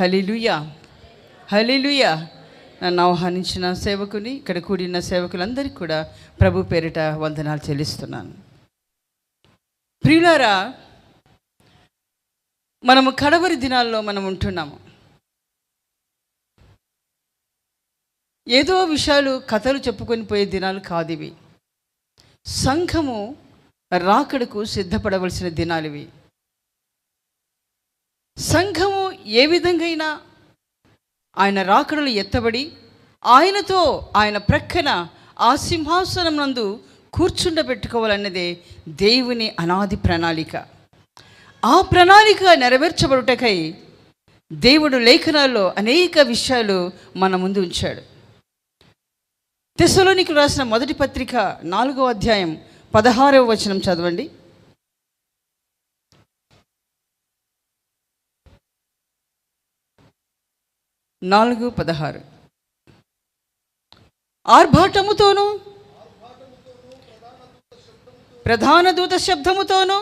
హల్లెలూయా, హల్లెలూయా. నన్ను ఆహ్వానించిన సేవకుని, ఇక్కడ కూడిన సేవకులందరికీ కూడా ప్రభు పేరిట వందనాలు చెల్లిస్తున్నాను. ప్రియులారా, మనము కడవరి దినాల్లో మనం ఉంటున్నాము. ఏదో విషయాలు కథలు చెప్పుకొని పోయే దినాలు కాదు ఇవి. సంఘము రాకడకు సిద్ధపడవలసిన దినాలు ఇవి. సంఘము ఏ విధంగా ఆయన రాకడలు ఎత్తబడి ఆయనతో ఆయన ప్రక్కన ఆ సింహాసనం నందు కూర్చుండబెట్టుకోవాలన్నదే దేవుని అనాది ప్రణాళిక. ఆ ప్రణాళిక నెరవేర్చబడుటకై దేవుడు లేఖనాల్లో అనేక విషయాలు మన ముందు ఉంచాడు. తెస్సలోనికీయులకు రాసిన మొదటి పత్రిక 4వ అధ్యాయం 16వ వచనం చదవండి. 4:16. ఆర్భాటముతోనూ ప్రధాన దూత శబ్దముతోనూ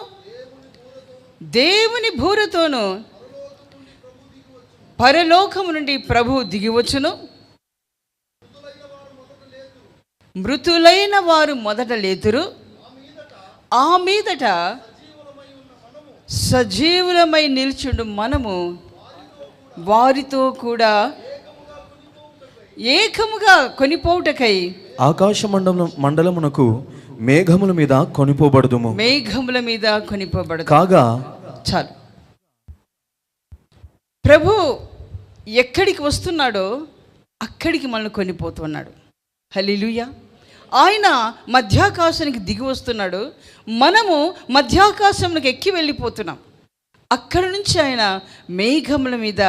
దేవుని బూరతోనూ పరలోకము నుండి ప్రభువు దిగివచ్చును. మృతులైన వారు మొదట లేతురు. ఆ మీదట సజీవులమై నిల్చుండు మనము వారితో కూడా ఏకముగా కొనిపోవుటకై ఆకాశ మండలమునకు మేఘముల మీద కొనిపోబడదుము. మేఘముల మీద కొనిపోబడదు కాగా చాలు. ప్రభు ఎక్కడికి వస్తున్నాడో అక్కడికి మనల్ని కొనిపోతున్నాడు. హల్లెలూయా. ఆయన మధ్యాకాశానికి దిగి వస్తున్నాడు, మనము మధ్యాకాశంలోకి ఎక్కి వెళ్ళిపోతున్నాం. అక్కడి నుంచి ఆయన మేఘముల మీద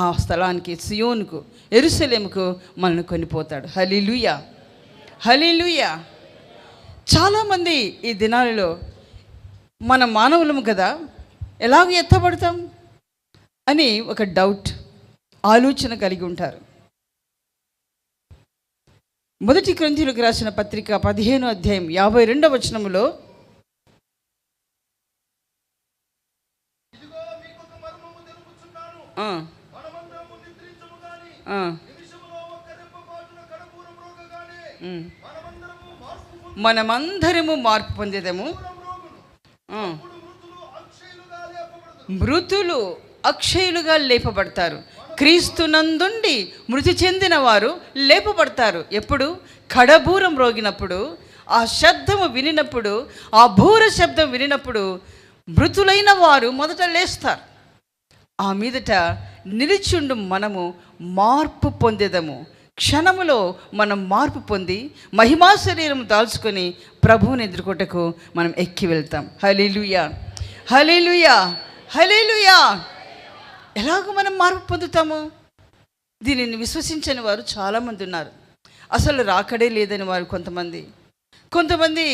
ఆ స్థలానికి, సియోనుకు, యెరూషలేముకు మనల్ని కొనిపోతాడు. హల్లెలూయా, హల్లెలూయా. చాలామంది ఈ దినాలలో మన మానవులము కదా, ఎలాగ ఎత్తబడతాం అని ఒక డౌట్, ఆలోచన కలిగి ఉంటారు. మొదటి కొరింథీయులకు రాసిన పత్రిక 15వ అధ్యాయం 52వ వచనములో మనమందరము మార్పు పొందేదము. మృతులు అక్షయులుగా లేపబడతారు. క్రీస్తునందుండి మృతి చెందిన వారు లేపబడతారు. ఎప్పుడు? కడబూరం రోగినప్పుడు, ఆ శబ్దము వినినప్పుడు, ఆ బూర శబ్దం వినినప్పుడు మృతులైన వారు మొదట లేస్తారు. ఆ మీదట నిలిచుండు మనము మార్పు పొందేదము. క్షణములో మనం మార్పు పొంది మహిమా శరీరం దాల్చుకొని ప్రభువుని ఎదుర్కొటకు మనం ఎక్కి వెళ్తాం. హల్లెలూయా, హల్లెలూయా, హల్లెలూయా. ఎలాగో మనం మార్పు పొందుతాము? దీనిని విశ్వసించని వారు చాలామంది ఉన్నారు. అసలు రాకడే లేదని వారు కొంతమంది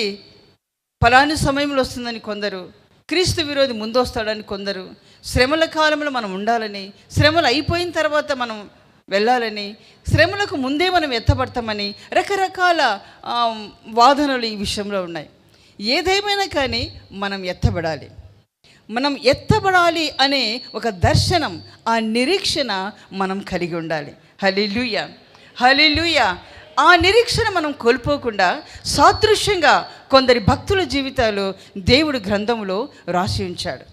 ఫలాని సమయంలో వస్తుందని కొందరు, క్రీస్తు విరోధి ముందు వస్తాడని కొందరు, శ్రమల కాలంలో మనం ఉండాలని, శ్రమలు అయిపోయిన తర్వాత మనం వెళ్ళాలని, శ్రమలకు ముందే మనం ఎత్తబడతామని రకరకాల వాదనలు ఈ విషయంలో ఉన్నాయి. ఏదేమైనా కానీ మనం ఎత్తబడాలి. మనం ఎత్తబడాలి అనే ఒక దర్శనం, ఆ నిరీక్షణ మనం కలిగి ఉండాలి. హల్లెలూయా, హల్లెలూయా. ఆ నిరీక్షణ మనం కోల్పోకుండా సాదృశ్యంగా కొందరి భక్తుల జీవితాలు దేవుడు గ్రంథంలో రాసి ఉంచాడు.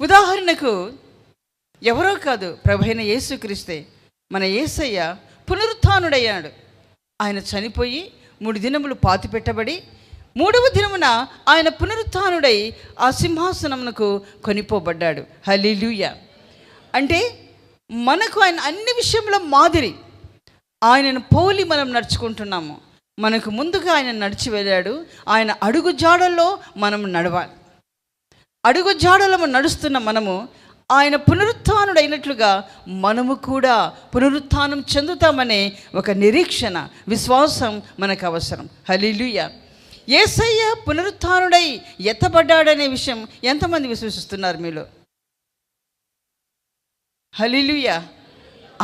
ఉదాహరణకు ఎవరో కాదు, ప్రభువైన యేసుక్రీస్తే. మన యేసయ్య పునరుత్థానుడయ్యాడు. ఆయన చనిపోయి 3 దినములు పాతిపెట్టబడి 3వ దినమున ఆయన పునరుత్థానుడై ఆ సింహాసనమునకు కొనిపోబడ్డాడు. హల్లెలూయా. అంటే మనకు ఆయన అన్ని విషయంలో మాదిరి. ఆయనను పోలి మనం నడుచుకుంటున్నాము. మనకు ముందుగా ఆయన నడిచి వెళ్ళాడు. ఆయన అడుగు జాడల్లో మనం నడవాలి. అడుగు జాడలో నడుస్తున్న మనము ఆయన పునరుత్థానుడైనట్లుగా మనము కూడా పునరుత్థానం చెందుతామనే ఒక నిరీక్షణ, విశ్వాసం మనకు అవసరం. హల్లెలూయా. యేసయ్య పునరుత్థానుడై ఎత్తబడ్డాడనే విషయం ఎంతమంది విశ్వసిస్తున్నారు మీలో? హల్లెలూయా.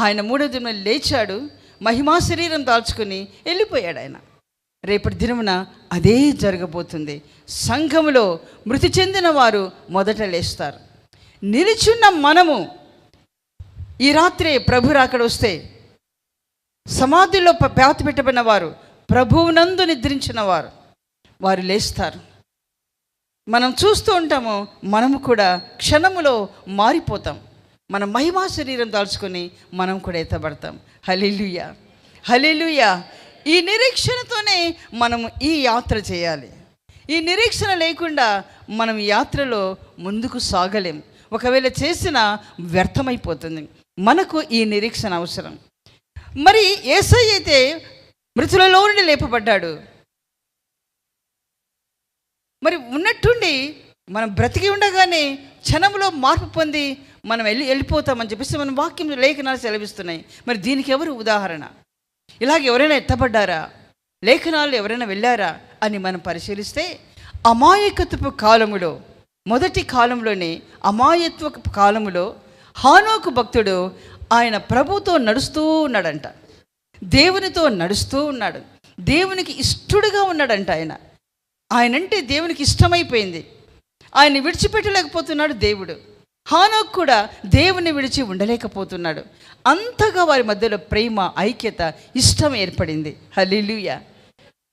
ఆయన 3వ దినం లేచాడు, మహిమా శరీరం దాల్చుకొని వెళ్ళిపోయాడు ఆయన. రేపటి దినమున అదే జరగబోతుంది. సంఘములో మృతి చెందిన వారు మొదట లేస్తారు. నిలిచున్న మనము ఈ రాత్రి ప్రభు రాకడ వస్తే సమాధిలో పాతి పెట్టబడిన వారు, ప్రభువునందు నిద్రించిన వారు లేస్తారు. మనం చూస్తూ ఉంటాము, మనము కూడా క్షణములో మారిపోతాం. మన మహిమా శరీరం దాల్చుకొని మనం కూడా ఎత్తబడతాం. హల్లెలూయా, హల్లెలూయా. ఈ నిరీక్షణతోనే మనము ఈ యాత్ర చేయాలి. ఈ నిరీక్షణ లేకుండా మనం ఈ యాత్రలో ముందుకు సాగలేం. ఒకవేళ చేసినా వ్యర్థమైపోతుంది. మనకు ఈ నిరీక్షణ అవసరం. మరి యేసయ్య అయితే మృతులలో నుండి లేపబడ్డాడు. మరి ఉన్నట్టుండి మనం బ్రతికి ఉండగానే క్షణంలో మార్పు పొంది మనం వెళ్ళిపోతామని చెప్పేసి మన వాక్యం లేఖనాలు సెలవిస్తున్నాయి. మరి దీనికి ఎవరు ఉదాహరణ? ఇలాగ ఎవరైనా ఎత్తబడ్డారా? లేఖనాలు ఎవరైనా వెళ్ళారా అని మనం పరిశీలిస్తే, అమాయకత్వపు కాలములో, మొదటి కాలంలోనే అమాయత్వపు కాలములో హానోకు భక్తుడు ఆయన ప్రభుతో నడుస్తూ ఉన్నాడంట. దేవునితో నడుస్తూ ఉన్నాడు. దేవునికి ఇష్టడుగా ఉన్నాడంట. ఆయనంటే దేవునికి ఇష్టమైపోయింది. ఆయన విడిచిపెట్టలేకపోతున్నాడు దేవుడు. హానోకు కూడా దేవుని విడిచి ఉండలేకపోతున్నాడు. అంతగా వారి మధ్యలో ప్రేమ, ఐక్యత, ఇష్టం ఏర్పడింది. హల్లెలూయా.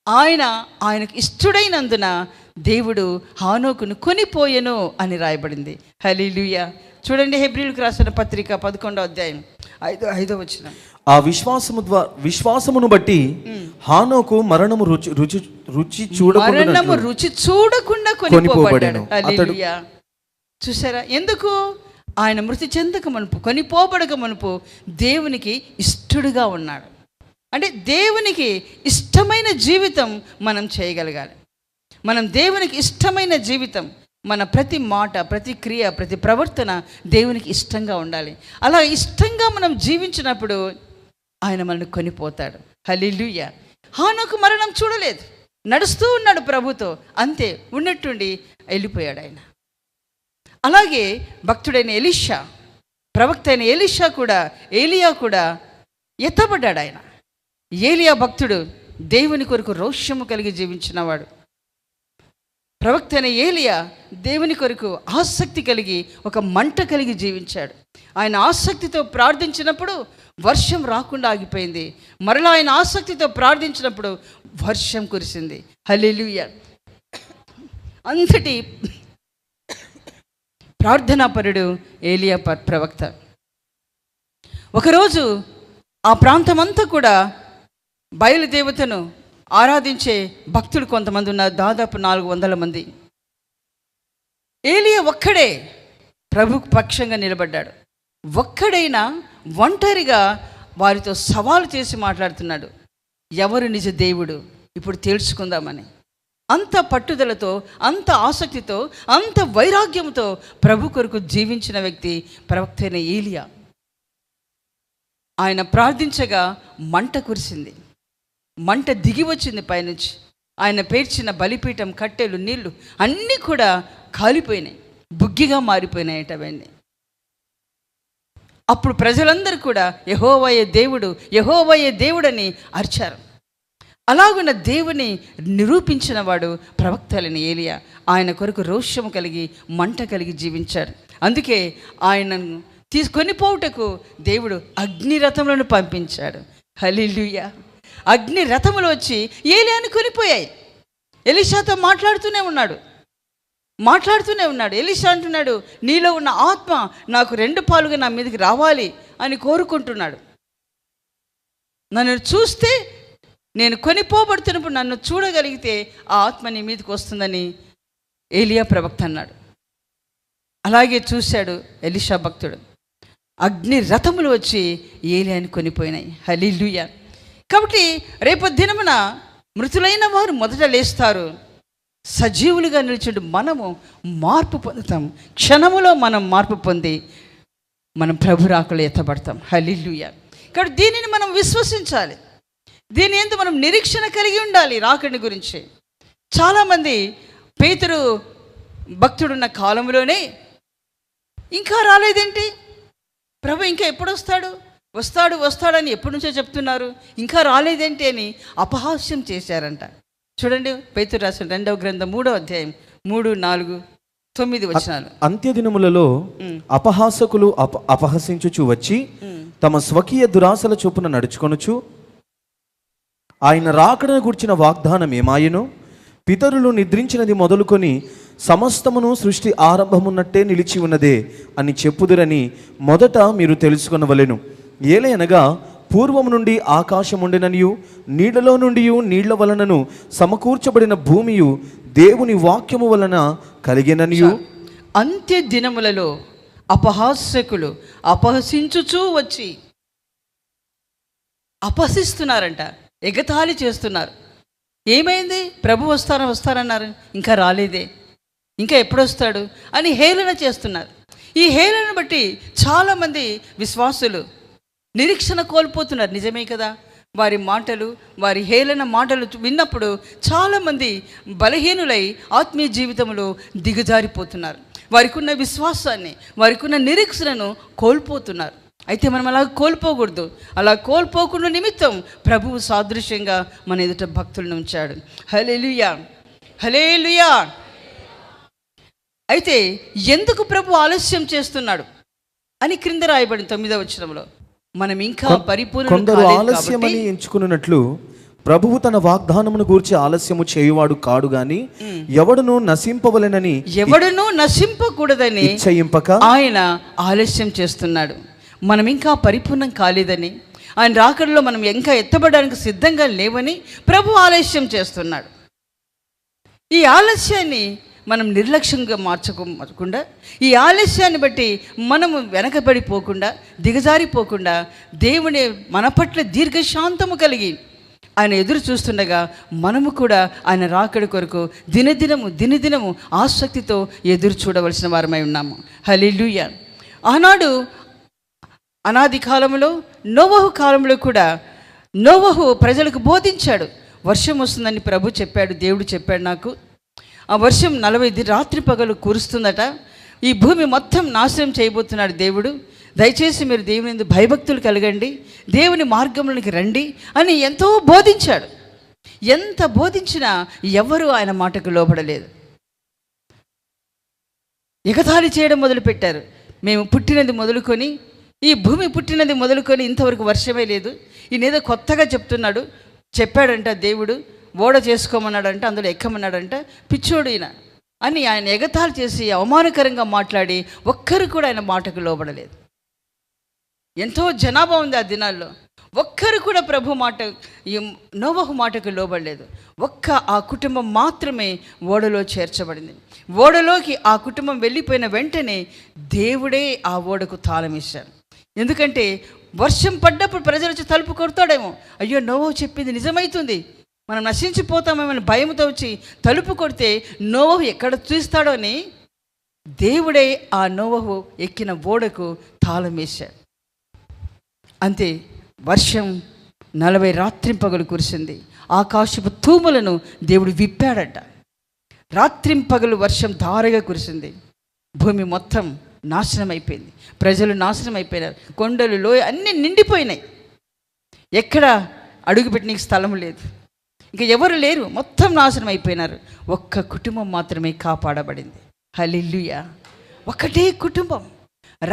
ఆయనకు ఇష్టడైనందున దేవుడు హానోకును కొనిపోయెను అని రాయబడింది. హల్లెలూయా. చూడండి, హెబ్రీయులకు రాసిన పత్రిక 11వ అధ్యాయం 5వ వచనం. ఆ విశ్వాసమును బట్టి హానోకు మరణము రుచి చూడకుండా కొనిపోబడ్డాడు. హల్లెలూయా. చూసారా? ఎందుకు? ఆయన మృతి చెందక మునుపు, కొనిపోబడక మునుపు దేవునికి ఇష్టడుగా ఉన్నాడు. అంటే దేవునికి ఇష్టమైన జీవితం మనం చేయగలగాలి. మనం దేవునికి ఇష్టమైన జీవితం, మన ప్రతి మాట, ప్రతి క్రియ, ప్రతి ప్రవర్తన దేవునికి ఇష్టంగా ఉండాలి. అలా ఇష్టంగా మనం జీవించినప్పుడు ఆయన మనల్ని కొనిపోతాడు. హల్లెలూయా. హానోకు మరణం చూడలేదు, నడుస్తూ ఉన్నాడు ప్రభుతో, అంతే ఉన్నట్టుండి వెళ్ళిపోయాడు ఆయన. అలాగే భక్తుడైన ఎలీషా, ప్రవక్త అయిన ఏలియా కూడా ఎత్తబడ్డాడు. ఆయన ఏలియా భక్తుడు దేవుని కొరకు రోషము కలిగి జీవించినవాడు. ప్రవక్త అయిన ఏలియా దేవుని కొరకు ఆసక్తి కలిగి, ఒక మంట కలిగి జీవించాడు. ఆయన ఆసక్తితో ప్రార్థించినప్పుడు వర్షం రాకుండా ఆగిపోయింది. మరలా ఆయన ఆసక్తితో ప్రార్థించినప్పుడు వర్షం కురిసింది. హల్లెలూయా. అంతటి ప్రార్థనాపరుడు ఏలియా ప్రవక్త. ఒకరోజు ఆ ప్రాంతమంతా కూడా బయలుదేవతను ఆరాధించే భక్తులు కొంతమంది ఉన్నారు, దాదాపు 400 మంది. ఏలియా ఒక్కడే ప్రభు పక్షంగా నిలబడ్డాడు. ఒక్కడైనా ఒంటరిగా వారితో సవాలు చేసి మాట్లాడుతున్నాడు. ఎవరు నిజ దేవుడు ఇప్పుడు తెలుసుకుందామని. అంత పట్టుదలతో, అంత ఆసక్తితో, అంత వైరాగ్యంతో ప్రభు కొరకు జీవించిన వ్యక్తి ప్రవక్త అయిన ఏలియా. ఆయన ప్రార్థించగా మంట కురిసింది, మంట దిగి వచ్చింది పైనుంచి. ఆయన పేర్చిన బలిపీఠం, కట్టెలు, నీళ్లు అన్నీ కూడా కాలిపోయినాయి, బుగ్గిగా మారిపోయినాయట అవన్నీ. అప్పుడు ప్రజలందరూ కూడా యెహోవాయే దేవుడు, యెహోవాయే దేవుడని అరిచారు. అలాగున్న దేవుని నిరూపించిన వాడు ప్రవక్తలని ఏలియా. ఆయన కొరకు రోషము కలిగి, మంట కలిగి జీవించాడు. అందుకే ఆయనను కొనిపోవుటకు దేవుడు అగ్నిరథములను పంపించాడు. హల్లెలూయా. అగ్ని రథములు వచ్చి ఏలియాని కొనిపోయాయి. ఎలీషాతో మాట్లాడుతూనే ఉన్నాడు. ఎలీషా అంటున్నాడు, నీలో ఉన్న ఆత్మ నాకు 2 పాలుగా నా మీదకి రావాలి అని కోరుకుంటున్నాడు. నన్ను చూస్తే, నేను కొనిపోబడుతున్నప్పుడు నన్ను చూడగలిగితే ఆ ఆత్మ నీ మీదకి వస్తుందని ఏలియా ప్రవక్త అన్నాడు. అలాగే చూశాడు ఎలీషా భక్తుడు. అగ్ని రథములు వచ్చి ఏలియాని కొనిపోయినాయి. హల్లెలూయా. కాబట్టి రేపు దినమున మృతులైన వారు మొదట లేస్తారు. సజీవులుగా నిలిచిండు మనము మార్పు పొందుతాం. క్షణములో మనం మార్పు పొంది మనం ప్రభు రాకలో ఎత్తబడతాం. హల్లెలూయా. కాబట్టి దీనిని మనం విశ్వసించాలి. దీని యందు మనం నిరీక్షణ కలిగి ఉండాలి. రాకడి గురించి చాలామంది పేతురు భక్తుడున్న కాలంలోనే ఇంకా రాలేదేంటి, ప్రభు ఇంకా ఎప్పుడు వస్తాడని ఎప్పటి నుంచో చెప్తున్నారు, ఇంకా రాలేదేంటి అని అపహాస్యం చేశారంట. చూడండి, పేతురు రాసిన 2వ గ్రంథం 3వ అధ్యాయం 3, 4 9 వచనాలు. అంత్యదినములలో అపహాసకులు అపహసించుచు వచ్చి తమ స్వకీయ దురాశల చొప్పున నడుచుకొనుచు ఆయన రాకడను గుర్చిన వాగ్దానం ఏమాయను, పితరులు నిద్రించినది మొదలుకొని సమస్తమును సృష్టి ఆరంభమున్నట్టే నిలిచి ఉన్నదే అని చెప్పుదురని మొదట మీరు తెలుసుకొనవలెను. ఏలయనగా పూర్వము నుండి ఆకాశముండెననియు నీళ్లలో నుండి నీళ్ల వలనను సమకూర్చబడిన భూమియు దేవుని వాక్యము వలన కలిగెననియు. అంత్య దినములలో అపహాస్యకులు అపహసించుచూ వచ్చి అపహసిస్తున్నారంట, ఎగతాళి చేస్తున్నారు. ఏమైంది? ప్రభు వస్తారన్నారు, ఇంకా రాలేదే, ఇంకా ఎప్పుడొస్తాడు అని హేళన చేస్తున్నారు. ఈ హేళన బట్టి చాలామంది విశ్వాసులు నిరీక్షణ కోల్పోతున్నారు. నిజమే కదా? వారి మాటలు, వారి హేళన మాటలు విన్నప్పుడు చాలామంది బలహీనులై ఆత్మీయ జీవితంలో దిగజారిపోతున్నారు. వారికి ఉన్న విశ్వాసాన్ని, వారికి ఉన్న నిరీక్షణను కోల్పోతున్నారు. అయితే మనం అలా కోల్పోకూడదు. అలా కోల్పోకుండా నిమిత్తం ప్రభువు సాదృశ్యంగా మన ఎదుట భక్తులను ఉంచాడు. హల్లెలూయా, హల్లెలూయా. అయితే ఎందుకు ప్రభు ఆలస్యం చేస్తున్నాడు అని క్రింద రాయబడింది 9వ వచనంలో. మనం ఇంకా కొందరు ఆలస్యమని ఎంచుకున్నట్లు ప్రభువు తన వాగ్దానమును గూర్చి ఆలస్యము చేయువాడు కాడు గాని ఎవడును నశింపకూడదని ఇచ్చయింపక ఆయన ఆలస్యం చేస్తున్నాడు. మనం ఇంకా పరిపూర్ణం కాలేదని, ఆయన రాకడలో మనం ఇంకా ఎత్తబడడానికి సిద్ధంగా లేవని ప్రభు ఆలస్యం చేస్తున్నాడు. ఈ ఆలస్యాన్ని మనం నిర్లక్ష్యంగా మార్చకుండా, ఈ ఆలస్యాన్ని బట్టి మనము వెనకబడిపోకుండా, దిగజారిపోకుండా, దేవుని మన పట్ల దీర్ఘశాంతము కలిగి ఆయన ఎదురు చూస్తుండగా మనము కూడా ఆయన రాకడి కొరకు దినదినము ఆసక్తితో ఎదురు చూడవలసిన వారమై ఉన్నాము. హల్లెలూయా. ఆనాడు అనాది కాలంలో, నోవహు కాలంలో కూడా నోవహు ప్రజలకు బోధించాడు. వర్షం వస్తుందని ప్రభు చెప్పాడు, దేవుడు చెప్పాడు నాకు. ఆ వర్షం 40 రాత్రి పగలు కురుస్తుందట. ఈ భూమి మొత్తం నాశనం చేయబోతున్నాడు దేవుడు. దయచేసి మీరు దేవుని యందు భయభక్తులు కలగండి, దేవుని మార్గంలోనికి రండి అని ఎంతో బోధించాడు. ఎంత బోధించినా ఎవరు ఆయన మాటకు లోబడలేదు. ఎగతాళి చేయడం మొదలుపెట్టారు. మేము పుట్టినది మొదలుకొని, ఈ భూమి పుట్టినది మొదలుకొని ఇంతవరకు వర్షమే లేదు, ఈయనేదో కొత్తగా చెప్పాడంట దేవుడు, ఓడ చేసుకోమన్నాడంట, అందులో ఎక్కమన్నాడంట, పిచ్చోడు ఈయన అని ఆయన ఎగతాళి చేసి అవమానకరంగా మాట్లాడి ఒక్కరు కూడా ఆయన మాటకు లోబడలేదు. ఎంతో జనాభా ఉంది ఆ దినాల్లో, ఒక్కరు కూడా ప్రభు మాట, నోవహు మాటకు లోబడలేదు. ఆ కుటుంబం మాత్రమే ఓడలో చేర్చబడింది. ఓడలోకి ఆ కుటుంబం వెళ్ళిపోయిన వెంటనే దేవుడే ఆ ఓడకు తాళం ఇచ్చారు. ఎందుకంటే వర్షం పడ్డప్పుడు ప్రజలు వచ్చి తలుపు కొడతాడేమో, అయ్యో నోవహు చెప్పింది నిజమవుతుంది, మనం నశించిపోతామేమని భయంతో వచ్చి తలుపు కొడితే నోవహు ఎక్కడ చూస్తాడో అని దేవుడే ఆ నోవహు ఎక్కిన ఓడకు తాళం వేశాడు. అంతే, వర్షం 40 రాత్రింపగలు కురిసింది. ఆకాశపు తూములను దేవుడు విప్పాడట. రాత్రింపగలు వర్షం ధారగా కురిసింది. భూమి మొత్తం నాశనం అయిపోయింది, ప్రజలు నాశనం అయిపోయినారు, కొండలు లోయ అన్నీ నిండిపోయినాయి. ఎక్కడ అడుగుపెట్టడానికి స్థలం లేదు, ఇంకా ఎవరు లేరు, మొత్తం నాశనం అయిపోయినారు. ఒక్క కుటుంబం మాత్రమే కాపాడబడింది. హల్లెలూయా. ఒకటే కుటుంబం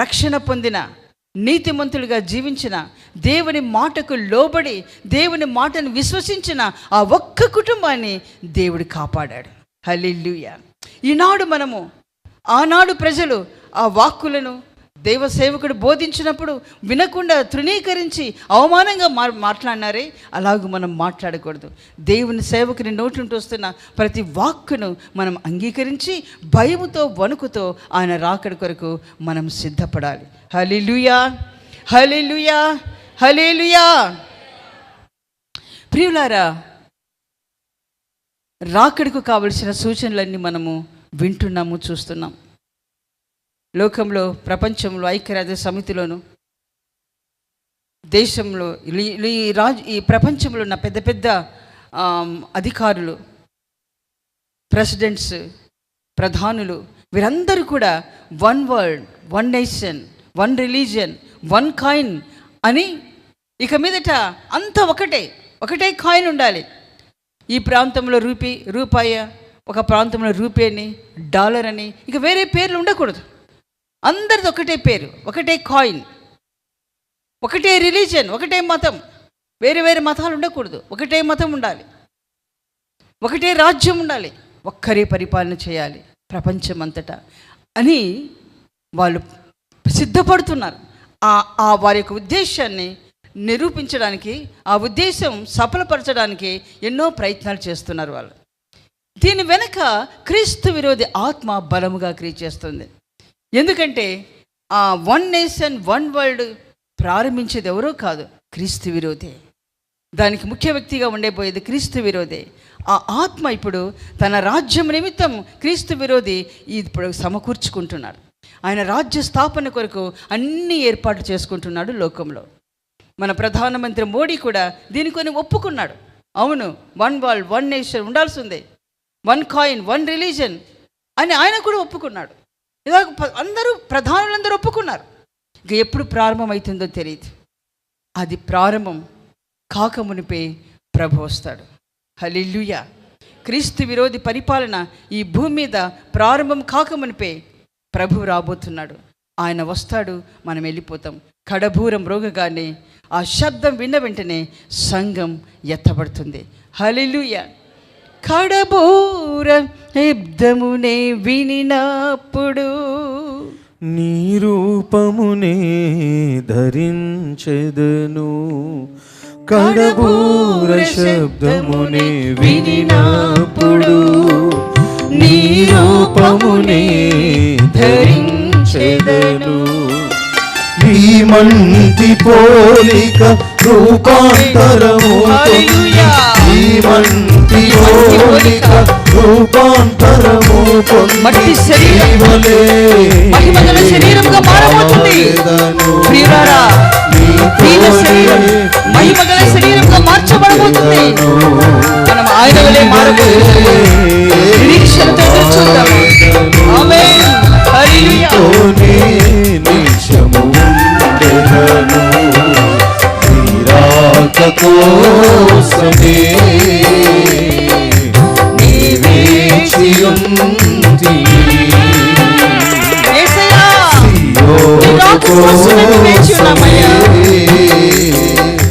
రక్షణ పొందిన, నీతిమంతులుగా జీవించిన, దేవుని మాటకు లోబడి దేవుని మాటను విశ్వసించిన ఆ ఒక్క కుటుంబాన్ని దేవుడు కాపాడాడు. హల్లెలూయా. ఈనాడు మనము, ఆనాడు ప్రజలు ఆ వాక్కులను దైవ సేవకుడు బోధించినప్పుడు వినకుండా తృణీకరించి అవమానంగా మాట్లాడినారే, అలాగూ మనం మాట్లాడకూడదు. దేవుని సేవకుని నోటి నుండి వస్తున్న ప్రతి వాక్కును మనం అంగీకరించి భయముతో వణుకుతో ఆయన రాకడి కొరకు మనం సిద్ధపడాలి. హల్లెలూయా, హల్లెలూయా, హల్లెలూయా. ప్రియులారా, రాకడికి కావలసిన సూచనలన్నీ మనము వింటున్నాము, చూస్తున్నాం. లోకంలో, ప్రపంచంలో, ఐక్యరాజ్య సమితిలోను, దేశంలో, ఈ ప్రపంచంలో ఉన్న పెద్ద పెద్ద అధికారులు, ప్రెసిడెంట్స్, ప్రధానులు, వీరందరూ కూడా one world, one nation, one religion, one coin అని, ఇక మీదట అంతా ఒకటే కాయిన్ ఉండాలి. ఈ ప్రాంతంలో రూపాయి, ఒక ప్రాంతంలో రూపీ అని, డాలర్ అని, ఇక వేరే పేర్లు ఉండకూడదు. అందరిది ఒకటే పేరు, ఒకటే కాయిన్, ఒకటే రిలీజన్, ఒకటే మతం. వేరే వేరే మతాలు ఉండకూడదు, ఒకటే మతం ఉండాలి, ఒకటే రాజ్యం ఉండాలి, ఒక్కరే పరిపాలన చేయాలి ప్రపంచమంతటా అని వాళ్ళు సిద్ధపడుతున్నారు. ఆ వారి యొక్క ఉద్దేశాన్ని నిరూపించడానికి, ఆ ఉద్దేశం సఫలపరచడానికి ఎన్నో ప్రయత్నాలు చేస్తున్నారు వాళ్ళు. దీని వెనక క్రీస్తు విరోధి ఆత్మ బలముగా క్రియ చేస్తుంది. ఎందుకంటే ఆ వన్ నేషన్ వన్ వరల్డ్ ప్రారంభించేది ఎవరో కాదు, క్రీస్తు విరోధే. దానికి ముఖ్య వ్యక్తిగా ఉండబోయేది క్రీస్తు విరోధే. ఆ ఆత్మ ఇప్పుడు తన రాజ్యం నిమిత్తం క్రీస్తు విరోధి ఇప్పుడు సమకూర్చుకుంటున్నాడు. ఆయన రాజ్య స్థాపన కొరకు అన్ని ఏర్పాట్లు చేసుకుంటున్నాడు లోకంలో. మన ప్రధానమంత్రి మోడీ కూడా దీనికొని ఒప్పుకున్నాడు. అవును, వన్ వరల్డ్ వన్ నేషన్ ఉండాల్సిందే, వన్ కాయిన్ వన్ రిలీజన్ అని ఆయన కూడా ఒప్పుకున్నాడు. ఇలా ప్రధానులందరూ ఒప్పుకున్నారు. ఇక ఎప్పుడు ప్రారంభమవుతుందో తెలియదు. అది ప్రారంభం కాకమునిపే ప్రభు వస్తాడు. హల్లెలూయా. క్రీస్తు విరోధి పరిపాలన ఈ భూమి మీద ప్రారంభం కాకమునిపే ప్రభు రాబోతున్నాడు. ఆయన వస్తాడు, మనం వెళ్ళిపోతాం. కడబూరం రోగగానే ఆ శబ్దం విన్న వెంటనే సంఘం ఎత్తబడుతుంది. హల్లెలూయా. కడబూర శబ్దమునే వినినప్పుడు నీ రూపమునే ధరించెదను. కడబూర శబ్దమునే వినినప్పుడు నీ రూపమునే ధరించెదను. ఈ మంటి పోలిక రూపాంతరము, ఈ మంటి పోలిక రూపాంతరము మట్టి మహిమగల శరీరముగా మారబోతుంది. ప్రియులారా, మహిమగల శరీరంగా మార్చబడబోతుంది. మనం ఆయన వలె మారబోతుంది. నిరీక్షణతో చూద్దాము. ఆమేన్. హల్లెలూయా. కోసమే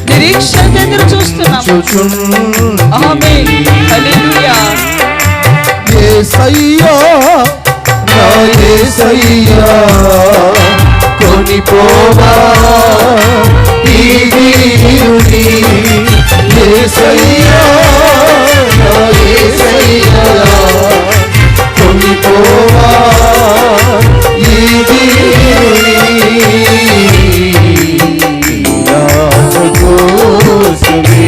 నిరీక్షణ ఎదురు చూస్తున్నాం. ఆమేన్. హల్లెలూయా. యేసయ్యా నా యేసయ్యా కొనిపోవా ఈ వీరుని. యేసయ్యా నా యేసయ్యా కొనిపోవా ఈ వీరుని. కోసమే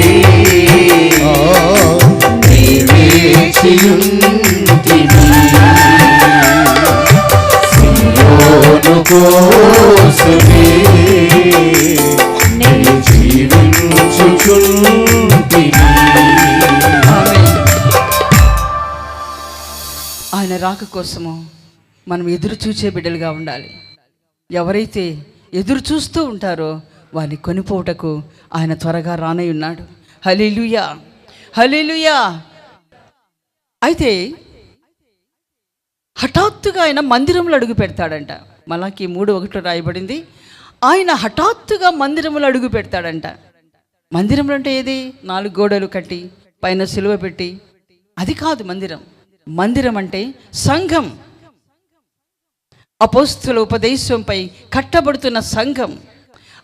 నిరీక్షించితిని. సియోను కోసమే జీవించుచుంటిని. ఆయన రాక కోసము మనం ఎదురు చూచే బిడ్డలుగా ఉండాలి. ఎవరైతే ఎదురు చూస్తూ ఉంటారో వారిని కొనిపోవటకు ఆయన త్వరగా రానై ఉన్నాడు. హల్లెలూయా. హల్లెలూయా. అయితే హఠాత్తుగా ఆయన మందిరంలో అడుగు పెడతాడంట. మలాకి 3:1 రాయబడింది, ఆయన హఠాత్తుగా మందిరంలో అడుగు పెడతాడంట. మందిరంలో అంటే ఏది? 4 గోడలు కట్టి పైన సిలువ పెట్టి అది కాదు మందిరం. మందిరం అంటే సంఘం, అపోస్తుల ఉపదేశంపై కట్టబడుతున్న సంఘం.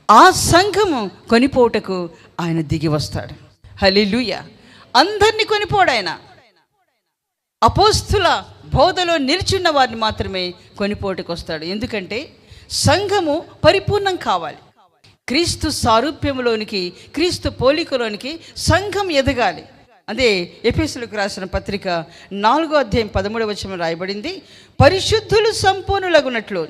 ఆ సంఘము కొనిపోటకు ఆయన దిగి వస్తాడు. హల్లెలూయా. అందరినీ కొనిపోడు ఆయన. అపోస్తుల బోధలో నిల్చున్న వారిని మాత్రమే కొనిపోటుకు వస్తాడు. ఎందుకంటే సంఘము పరిపూర్ణం కావాలి. క్రీస్తు సారూప్యములోనికి, క్రీస్తు పోలికలోనికి సంఘం ఎదగాలి. అదే ఎఫెసీయులకు రాసిన పత్రిక 4:13 రాయబడింది, పరిశుద్ధులు సంపూర్ణులగునట్లు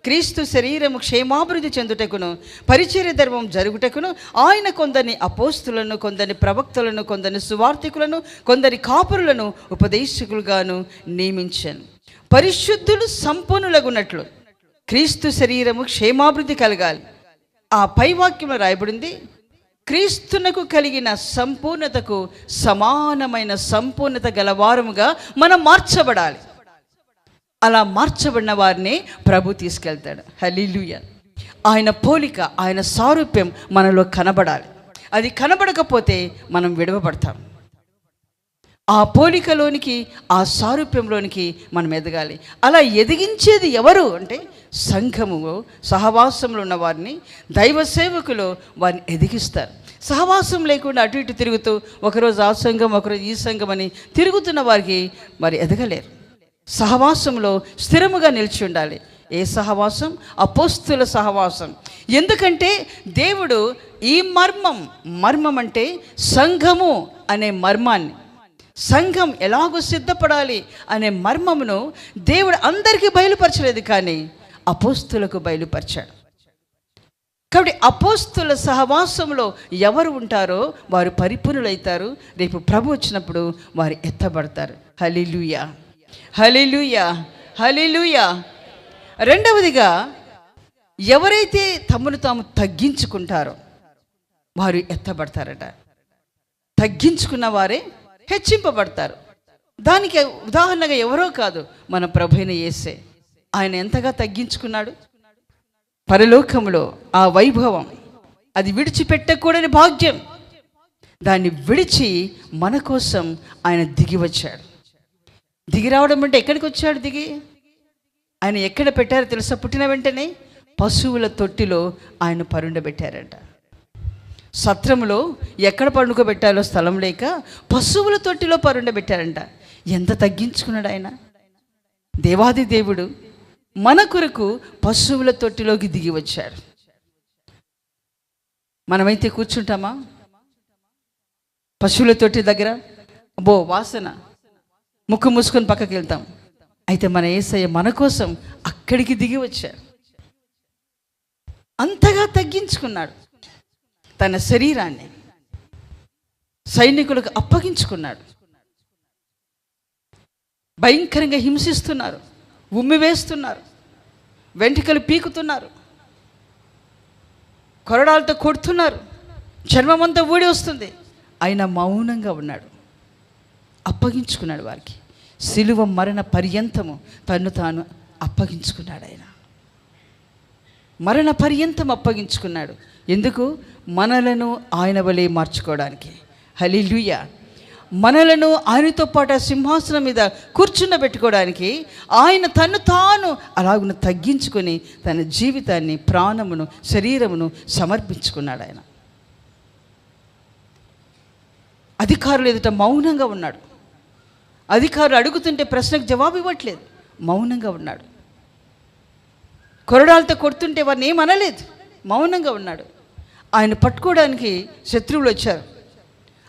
క్రీస్తు శరీరము క్షేమాభివృద్ధి చెందుటకును పరిచర్య ధర్మం జరుగుటకును ఆయన కొందరిని అపోస్తులను, కొందరిని ప్రవక్తలను, కొందరిని సువార్థికులను, కొందరి కాపురులను ఉపదేశకులుగాను నియమించాను. పరిశుద్ధులు సంపూర్ణులగునట్లు క్రీస్తు శరీరము క్షేమాభివృద్ధి కలగాలి. ఆ పై వాక్యంలో రాయబడింది, క్రీస్తునకు కలిగిన సంపూర్ణతకు సమానమైన సంపూర్ణత గలవారముగా మనం మార్చబడాలి. అలా మార్చబడిన వారిని ప్రభు తీసుకెళ్తాడు. హల్లెలూయా. ఆయన పోలిక, ఆయన సారూప్యం మనలో కనబడాలి. అది కనబడకపోతే మనం విడవబడతాం. ఆ పోలికలోనికి, ఆ సారూప్యంలోనికి మనం ఎదగాలి. అలా ఎదిగించేది ఎవరు అంటే సంఘము, సహవాసంలో ఉన్న వారిని, దైవ సేవకులు వారిని ఎదిగిస్తారు. సహవాసం లేకుండా అటు ఇటు తిరుగుతూ ఒకరోజు ఆ సంఘం, ఒకరోజు ఈ సంఘం అని తిరుగుతున్న వారికి వారు ఎదగలేరు. సహవాసంలో స్థిరముగా నిలిచి ఉండాలి. ఏ సహవాసం? అపోస్తుల సహవాసం. ఎందుకంటే దేవుడు ఈ మర్మం అంటే సంఘము అనే మర్మాన్ని, సంఘం ఎలాగో సిద్ధపడాలి అనే మర్మమును దేవుడు అందరికీ బయలుపరచలేదు, కానీ అపోస్తులకు బయలుపరిచాడు. కాబట్టి అపోస్తుల సహవాసంలో ఎవరు ఉంటారో వారు పరిపూర్ణులైతారు. రేపు ప్రభు వచ్చినప్పుడు వారు ఎత్తబడతారు. హల్లెలూయా, హల్లెలూయా, హల్లెలూయా. రెండవదిగా, ఎవరైతే తమను తాము తగ్గించుకుంటారో వారు ఎత్తబడతారట. తగ్గించుకున్న వారే హెచ్చింపబడతారు. దానికి ఉదాహరణగా ఎవరో కాదు, మన ప్రభువైన యేసే. ఆయన ఎంతగా తగ్గించుకున్నాడు. పరలోకములో ఆ వైభవం, అది విడిచిపెట్టకూడని భాగ్యం, దాన్ని విడిచి మన కోసం ఆయన దిగి వచ్చాడు. దిగి రావడం అంటే ఎక్కడికి వచ్చాడు? ఆయన ఎక్కడ పెట్టారో తెలుసా? పుట్టిన వెంటనే పశువుల తొట్టిలో ఆయన పరుండబెట్టారట. సత్రములో ఎక్కడ పండుకోబెట్టాలో స్థలం లేక పశువుల తొట్టిలో పరుండబెట్టారంట. ఎంత తగ్గించుకున్నాడు ఆయన! దేవాది దేవుడు మన కొరకు పశువుల తొట్టిలోకి దిగి వచ్చాడు. మనమైతే కూర్చుంటామా పశువుల తొట్టి దగ్గర? అబ్బో వాసన, ముక్కు మూసుకొని పక్కకి వెళ్తాం. అయితే మన యేసయ్య మన కోసం అక్కడికి దిగి వచ్చాడు. అంతగా తగ్గించుకున్నాడు. తన శరీరాన్ని సైనికులకు అప్పగించుకున్నాడు. భయంకరంగా హింసిస్తున్నారు, ఉమ్మివేస్తున్నారు, వెంట్రుకలు పీకుతున్నారు, కొరడాలతో కొడుతున్నారు, చర్మమంతా ఊడి వస్తుంది. ఆయన మౌనంగా ఉన్నాడు, అప్పగించుకున్నాడు వారికి. సిలువ మరణ పర్యంతము తను తాను అప్పగించుకున్నాడు. ఆయన మరణ పర్యంతం అప్పగించుకున్నాడు. ఎందుకు? మనలను ఆయన వలె మార్చుకోవడానికి. హల్లెలూయా. మనలను ఆయనతో పాటు సింహాసనం మీద కూర్చుండబెట్టుకోవడానికి ఆయన తను తాను అలాగున తగ్గించుకొని తన జీవితాన్ని, ప్రాణమును, శరీరమును సమర్పించుకున్నాడు. ఆయన అధికారులు ఎదుట మౌనంగా ఉన్నాడు. అధికారులు అడుగుతుంటే ప్రశ్నకు జవాబు ఇవ్వట్లేదు, మౌనంగా ఉన్నాడు. కొరడాలతో కొడుతుంటే వారిని ఏమనలేదు, మౌనంగా ఉన్నాడు. ఆయన పట్టుకోవడానికి శత్రువులు వచ్చారు.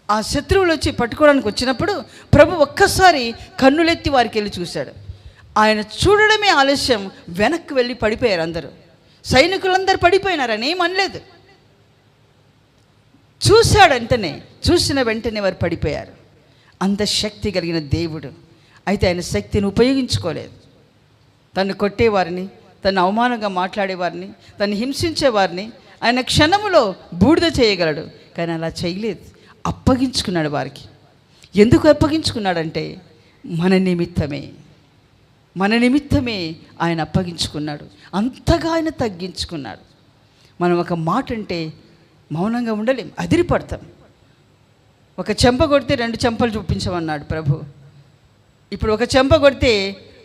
ఆ శత్రువులు వచ్చి పట్టుకోవడానికి వచ్చినప్పుడు ప్రభు ఒక్కసారి కన్నులెత్తి వారికి వెళ్ళి చూశాడు. ఆయన చూడడమే ఆలస్యం, వెనక్కి వెళ్ళి పడిపోయారు అందరూ. సైనికులందరూ పడిపోయినారు, అని ఏమనలేదు. చూశాడంటనే, చూసిన వెంటనే వారు పడిపోయారు. అంత శక్తి కలిగిన దేవుడు. అయితే ఆయన శక్తిని ఉపయోగించుకోలేదు. తను కొట్టేవారిని, తను అవమానంగా మాట్లాడేవారిని, తను హింసించేవారిని ఆయన క్షణములో బూడిద చేయగలడు, కానీ అలా చేయలేదు. అప్పగించుకున్నాడు వారికి. ఎందుకు అప్పగించుకున్నాడంటే మన నిమిత్తమే ఆయన అప్పగించుకున్నాడు. అంతగా ఆయన తగ్గించుకున్నాడు. మనం ఒక మాట అంటే మౌనంగా ఉండలేం, అదిరిపడతాం. ఒక చెంప కొడితే 2 చెంపలు చూపించమన్నాడు ప్రభు. ఇప్పుడు ఒక చెంప కొడితే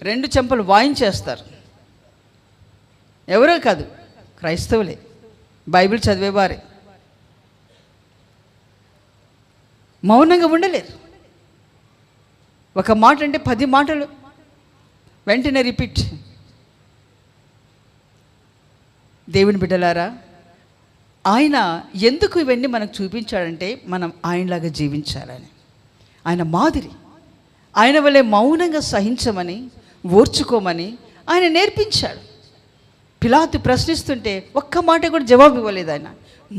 2 చెంపలు వాయించేస్తారు. ఎవరో కాదు, క్రైస్తవులే, బైబిల్ చదివేవారే. మౌనంగా ఉండలేరు. ఒక మాట అంటే 10 మాటలు వెంటనే రిపీట్. దేవుని బిడ్డలారా, ఆయన ఎందుకు ఇవన్నీ మనకు చూపించాడంటే మనం ఆయనలాగా జీవించాలని. ఆయన మాదిరి, ఆయన వల్లే మౌనంగా సహించమని, ఓర్చుకోమని ఆయన నేర్పించాడు. పిలాతు ప్రశ్నిస్తుంటే ఒక్క మాట కూడా జవాబు ఇవ్వలేదు. ఆయన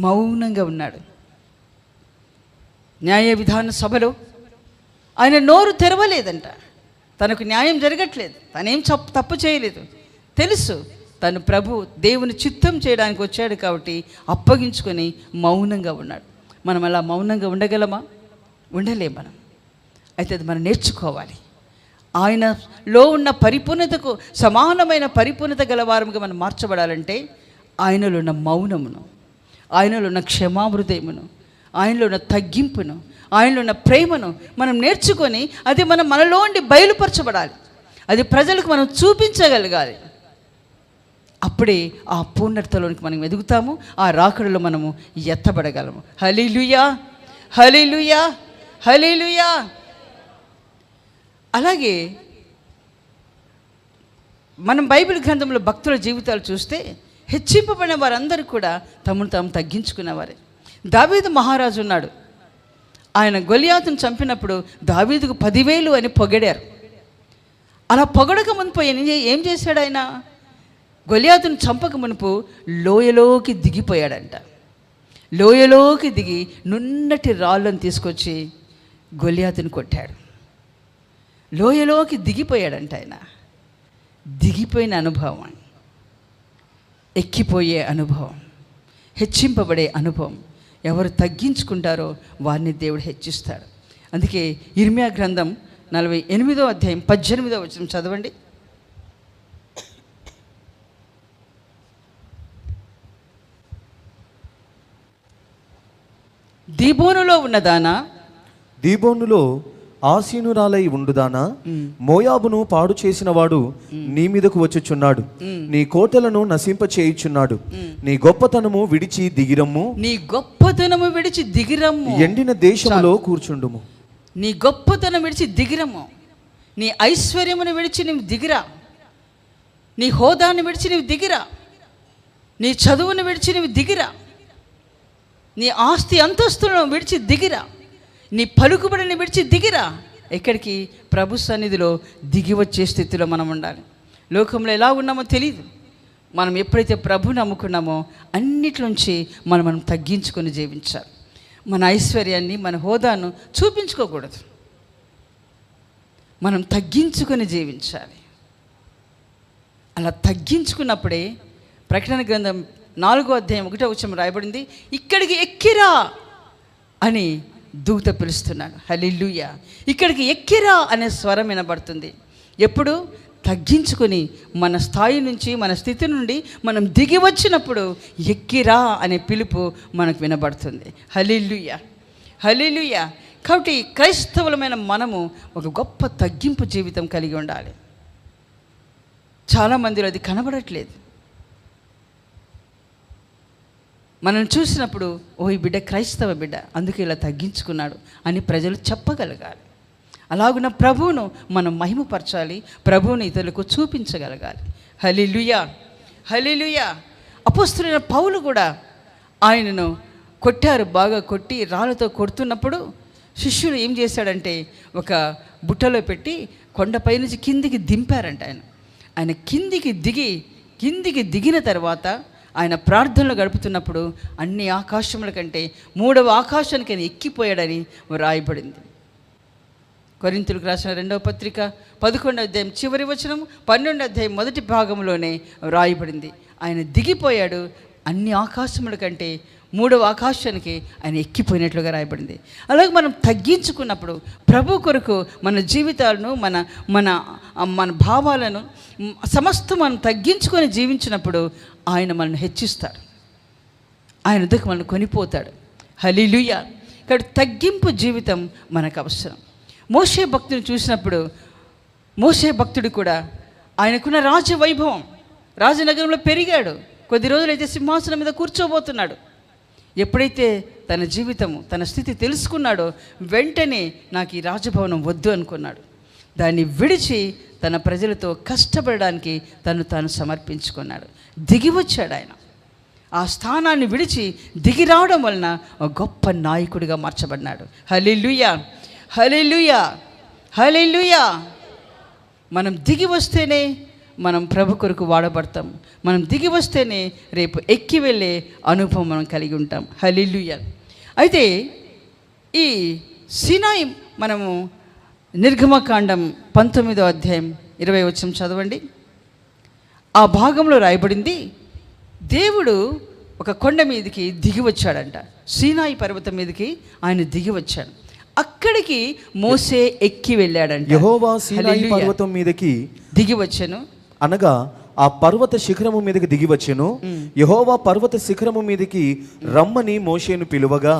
మౌనంగా ఉన్నాడు. న్యాయ విధాన సభలో ఆయన నోరు తెరవలేదంట. తనకు న్యాయం జరగట్లేదు, తనేం తప్పు చేయలేదు, తెలుసు తను ప్రభు దేవుని చిత్తం చేయడానికి వచ్చాడు కాబట్టి అప్పగించుకొని మౌనంగా ఉన్నాడు. మనం అలా మౌనంగా ఉండగలమా? ఉండలేం మనం. అయితే అది మనం నేర్చుకోవాలి. ఆయనలో ఉన్న పరిపూర్ణతకు సమానమైన పరిపూర్ణత గలవారముగా మనం మార్చబడాలంటే ఆయనలో ఉన్న మౌనమును, ఆయనలో ఉన్న క్షమాహృదయమును, ఆయనలో ఉన్న తగ్గింపును, ఆయనలో ఉన్న ప్రేమను మనం నేర్చుకొని అది మనం మనలో ఉండి బయలుపరచబడాలి. అది ప్రజలకు మనం చూపించగలగాలి. అప్పుడే ఆ పూర్ణతలోనికి మనం ఎదుగుతాము. ఆ రాకడలో మనము ఎత్తబడగలము. హల్లెలూయా, హల్లెలూయా, హల్లెలూయా. అలాగే మనం బైబిల్ గ్రంథంలో భక్తుల జీవితాలు చూస్తే హెచ్చింపబడిన వారందరూ కూడా తమను తాము తగ్గించుకున్నవారే. దావీదు మహారాజు ఉన్నాడు. ఆయన గొలియాతును చంపినప్పుడు దావీదుకు 10,000 అని పొగిడారు. అలా పొగడక మునుపు ఏం చేశాడు? ఆయన గొలియాతును చంపక మునుపు లోయలోకి దిగిపోయాడంట. లోయలోకి దిగి నున్నటి రాళ్ళను తీసుకొచ్చి గొలియాతుని కొట్టాడు. లోయలోకి దిగిపోయాడంట ఆయన. దిగిపోయిన అనుభవం, ఎక్కిపోయే అనుభవం, హెచ్చింపబడే అనుభవం. ఎవరు తగ్గించుకుంటారో వారిని దేవుడు హెచ్చిస్తాడు. అందుకే ఇర్మియా గ్రంథం 48వ అధ్యాయం 18వ వచనం చదవండి. దీబోనులో ఉన్నదానా, దీబోనులో ఆసీనురాలై ఉండుదానా, మోయాబును పాడు చేసిన వాడు నీ మీదకు వచ్చుచున్నాడు, నీ కోటలను నశింప చేయుచున్నాడు. నీ గొప్పతనము విడిచి దిగిరమ్ము, నీ గొప్పతనము విడిచి దిగిరమ్ము. ఎండిన దేశములో కూర్చుండుము. నీ గొప్పతనం విడిచి దిగిరమ్ము. నీ ఐశ్వర్యమును విడిచి నీవు దిగిరా. నీ హోదాను విడిచి నీవు దిగిరా. నీ చదువును విడిచి నీవు దిగిరా. నీ ఆస్తి అంతస్తులను విడిచి దిగిరా. నీ పలుకుబడిని విడిచి దిగిరా. ఎక్కడికి? ప్రభు సన్నిధిలో దిగి వచ్చే స్థితిలో మనం ఉండాలి. లోకంలో ఎలా ఉన్నామో తెలియదు. మనం ఎప్పుడైతే ప్రభుని నమ్ముకున్నామో అన్నిట్లోంచి మనం తగ్గించుకొని జీవించాలి. మన ఐశ్వర్యాన్ని, మన హోదాను చూపించుకోకూడదు. మనం తగ్గించుకొని జీవించాలి. అలా తగ్గించుకున్నప్పుడే ప్రకటన గ్రంథం 4వ అధ్యాయం 1వ వచనం రాయబడింది, ఇక్కడికి ఎక్కిరా అని దూత పిలుస్తున్నాడు. హల్లెలూయా. ఇక్కడికి ఎక్కిరా అనే స్వరం వినబడుతుంది. ఎప్పుడు? తగ్గించుకొని మన స్థాయి నుంచి, మన స్థితి నుండి మనం దిగి వచ్చినప్పుడు ఎక్కిరా అనే పిలుపు మనకు వినబడుతుంది. హల్లెలూయా, హల్లెలూయా. కాబట్టి క్రైస్తవులమైన మనము ఒక గొప్ప తగ్గింపు జీవితం కలిగి ఉండాలి. చాలామందిలో అది కనబడట్లేదు. మనం చూసినప్పుడు ఓ ఈ బిడ్డ క్రైస్తవ బిడ్డ, అందుకే ఇలా తగ్గించుకున్నాడు అని ప్రజలు చెప్పగలగాలి. అలాగున్న ప్రభువును మనం మహిమపరచాలి. ప్రభువుని ఇతరులకు చూపించగలగాలి. హల్లెలూయా, హల్లెలూయా. అపోస్తలుడైన పౌలు కూడా ఆయనను కొట్టారు. బాగా కొట్టి రాళ్ళతో కొడుతున్నప్పుడు శిష్యులు ఏం చేశాడంటే ఒక బుట్టలో పెట్టి కొండపై నుంచి కిందికి దింపారంట. ఆయన కిందికి దిగిన తర్వాత ఆయన ప్రార్థనలు గడుపుతున్నప్పుడు అన్ని ఆకాశముల కంటే 3వ ఆకాశానికి ఆయన ఎక్కిపోయాడని రాయబడింది. కొరింథీయులకు రాసిన 2వ పత్రిక 11వ అధ్యాయం చివరి వచనం, 12వ అధ్యాయం మొదటి భాగంలోనే రాయబడింది. ఆయన దిగిపోయాడు. అన్ని ఆకాశముల కంటే 3వ ఆకాశానికి ఆయన ఎక్కిపోయినట్లుగా రాయబడింది. అలాగే మనం తగ్గించుకున్నప్పుడు ప్రభు కొరకు మన జీవితాలను, మన మన మన భావాలను సమస్తం మనం తగ్గించుకొని జీవించినప్పుడు ఆయన మనల్ని హెచ్చిస్తాడు. ఆయన వద్దకు మనల్ని కొనిపోతాడు. హల్లెలూయా. కాబట్టి తగ్గింపు జీవితం మనకు అవసరం. మోషే భక్తుని చూసినప్పుడు మోషే భక్తుడు కూడా ఆయనకున్న రాజవైభవం, రాజనగరంలో పెరిగాడు. కొద్ది రోజులైతే సింహాసనం మీద కూర్చోబోతున్నాడు. ఎప్పుడైతే తన జీవితము, తన స్థితి తెలుసుకున్నాడో వెంటనే నాకు ఈ రాజభవనం వద్దు అనుకున్నాడు. దాన్ని విడిచి తన ప్రజలతో కష్టపడడానికి తాను సమర్పించుకున్నాడు. దిగి వచ్చాడు ఆయన. ఆ స్థానాన్ని విడిచి దిగి రావడం వలన ఒక గొప్ప నాయకుడిగా మార్చబడినాడు. హల్లెలూయా, హల్లెలూయా, హల్లెలూయా. మనం దిగి వస్తేనే మనం ప్రభు కొరకు వాడబడతాం. మనం దిగి వస్తేనే రేపు ఎక్కి వెళ్ళే అనుభవం మనం కలిగి ఉంటాం. హల్లెలూయా. అయితే ఈ సీనాయి మనము నిర్గమకాండం 19వ అధ్యాయం 20వ వచనం చదవండి. ఆ భాగంలో రాయబడింది, దేవుడు ఒక కొండ మీదకి దిగి వచ్చాడంట. సీనాయి పర్వతం మీదకి ఆయన దిగి వచ్చాడు. అక్కడికి మోసే ఎక్కి వెళ్ళాడంట. యెహోవా సీనాయి పర్వతం మీదకి దిగి వచ్చాను అనగా ఆ పర్వత శిఖరము మీదకి దిగి వచ్చెను. యెహోవా పర్వత శిఖరము మీదకి రమ్మని మోషేను పిలువగా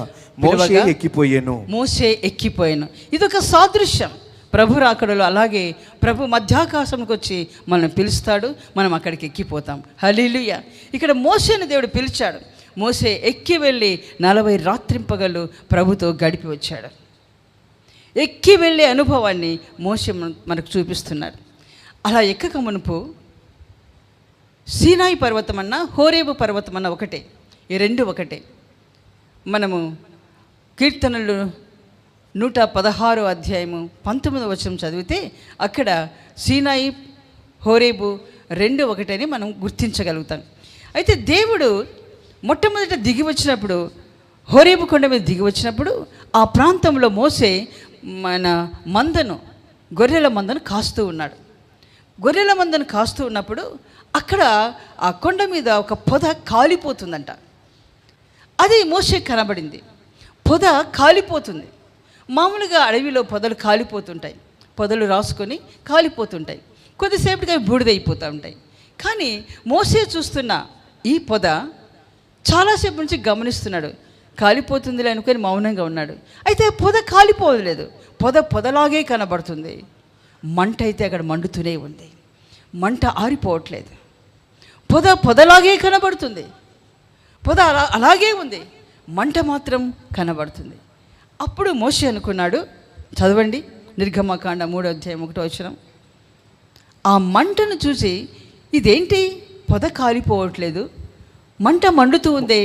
మోషే ఎక్కిపోయాను. మోసే ఎక్కిపోయాను. ఇదొక సాదృశ్యం. ప్రభు రాకడలో అలాగే ప్రభు మధ్యాకాశంకి వచ్చి మనం పిలుస్తాడు, మనం అక్కడికి ఎక్కిపోతాం. హల్లెలూయా. ఇక్కడ మోసేని దేవుడు పిలిచాడు. మోసే ఎక్కి వెళ్ళి 40 రాత్రింపగళ్ళు ప్రభుతో గడిపి వచ్చాడు. ఎక్కి వెళ్ళే అనుభవాన్ని మోసే మనకు చూపిస్తున్నాడు. అలా ఎక్కక మునుపు సీనాయి పర్వతం అన్నా హోరేబు పర్వతం అన్న ఒకటే, ఈ రెండు ఒకటే. మనము కీర్తనలు 116 అధ్యాయము 19వ వచనం చదివితే అక్కడ సీనాయి హోరేబు రెండు ఒకటని మనం గుర్తించగలుగుతాం. అయితే దేవుడు మొట్టమొదట దిగి వచ్చినప్పుడు, హోరేబు కొండ మీద దిగి వచ్చినప్పుడు ఆ ప్రాంతంలో మోసే మన గొర్రెల మందను కాస్తూ ఉన్నాడు. గొర్రెల మందను కాస్తూ ఉన్నప్పుడు అక్కడ ఆ కొండ మీద ఒక పొద కాలిపోతుందంట. అది మోసే కనబడింది. పొద కాలిపోతుంది. మామూలుగా అడవిలో పొదలు కాలిపోతుంటాయి, పొదలు రాసుకొని కాలిపోతుంటాయి, కొద్దిసేపటికి అవి బూడిదైపోతూ ఉంటాయి. కానీ మోసే చూస్తున్న ఈ పొద చాలాసేపు నుంచి గమనిస్తున్నాడు. కాలిపోతుందిలే అనుకొని మౌనంగా ఉన్నాడు. అయితే పొద కాలిపోలేదు, పొదలాగే కనబడుతుంది. మంట అయితే అక్కడ మండుతూనే ఉంది, మంట ఆరిపోవట్లేదు. పొదలాగే కనబడుతుంది, పొద అలాగే ఉంది, మంట మాత్రం కనబడుతుంది. అప్పుడు మోషే అనుకున్నాడు, చదవండి నిర్గమకాండ 3వ అధ్యాయం 1వ వచనం. ఆ మంటను చూసి ఇదేంటి పొద కాలిపోవట్లేదు, మంట మండుతూ ఉంది,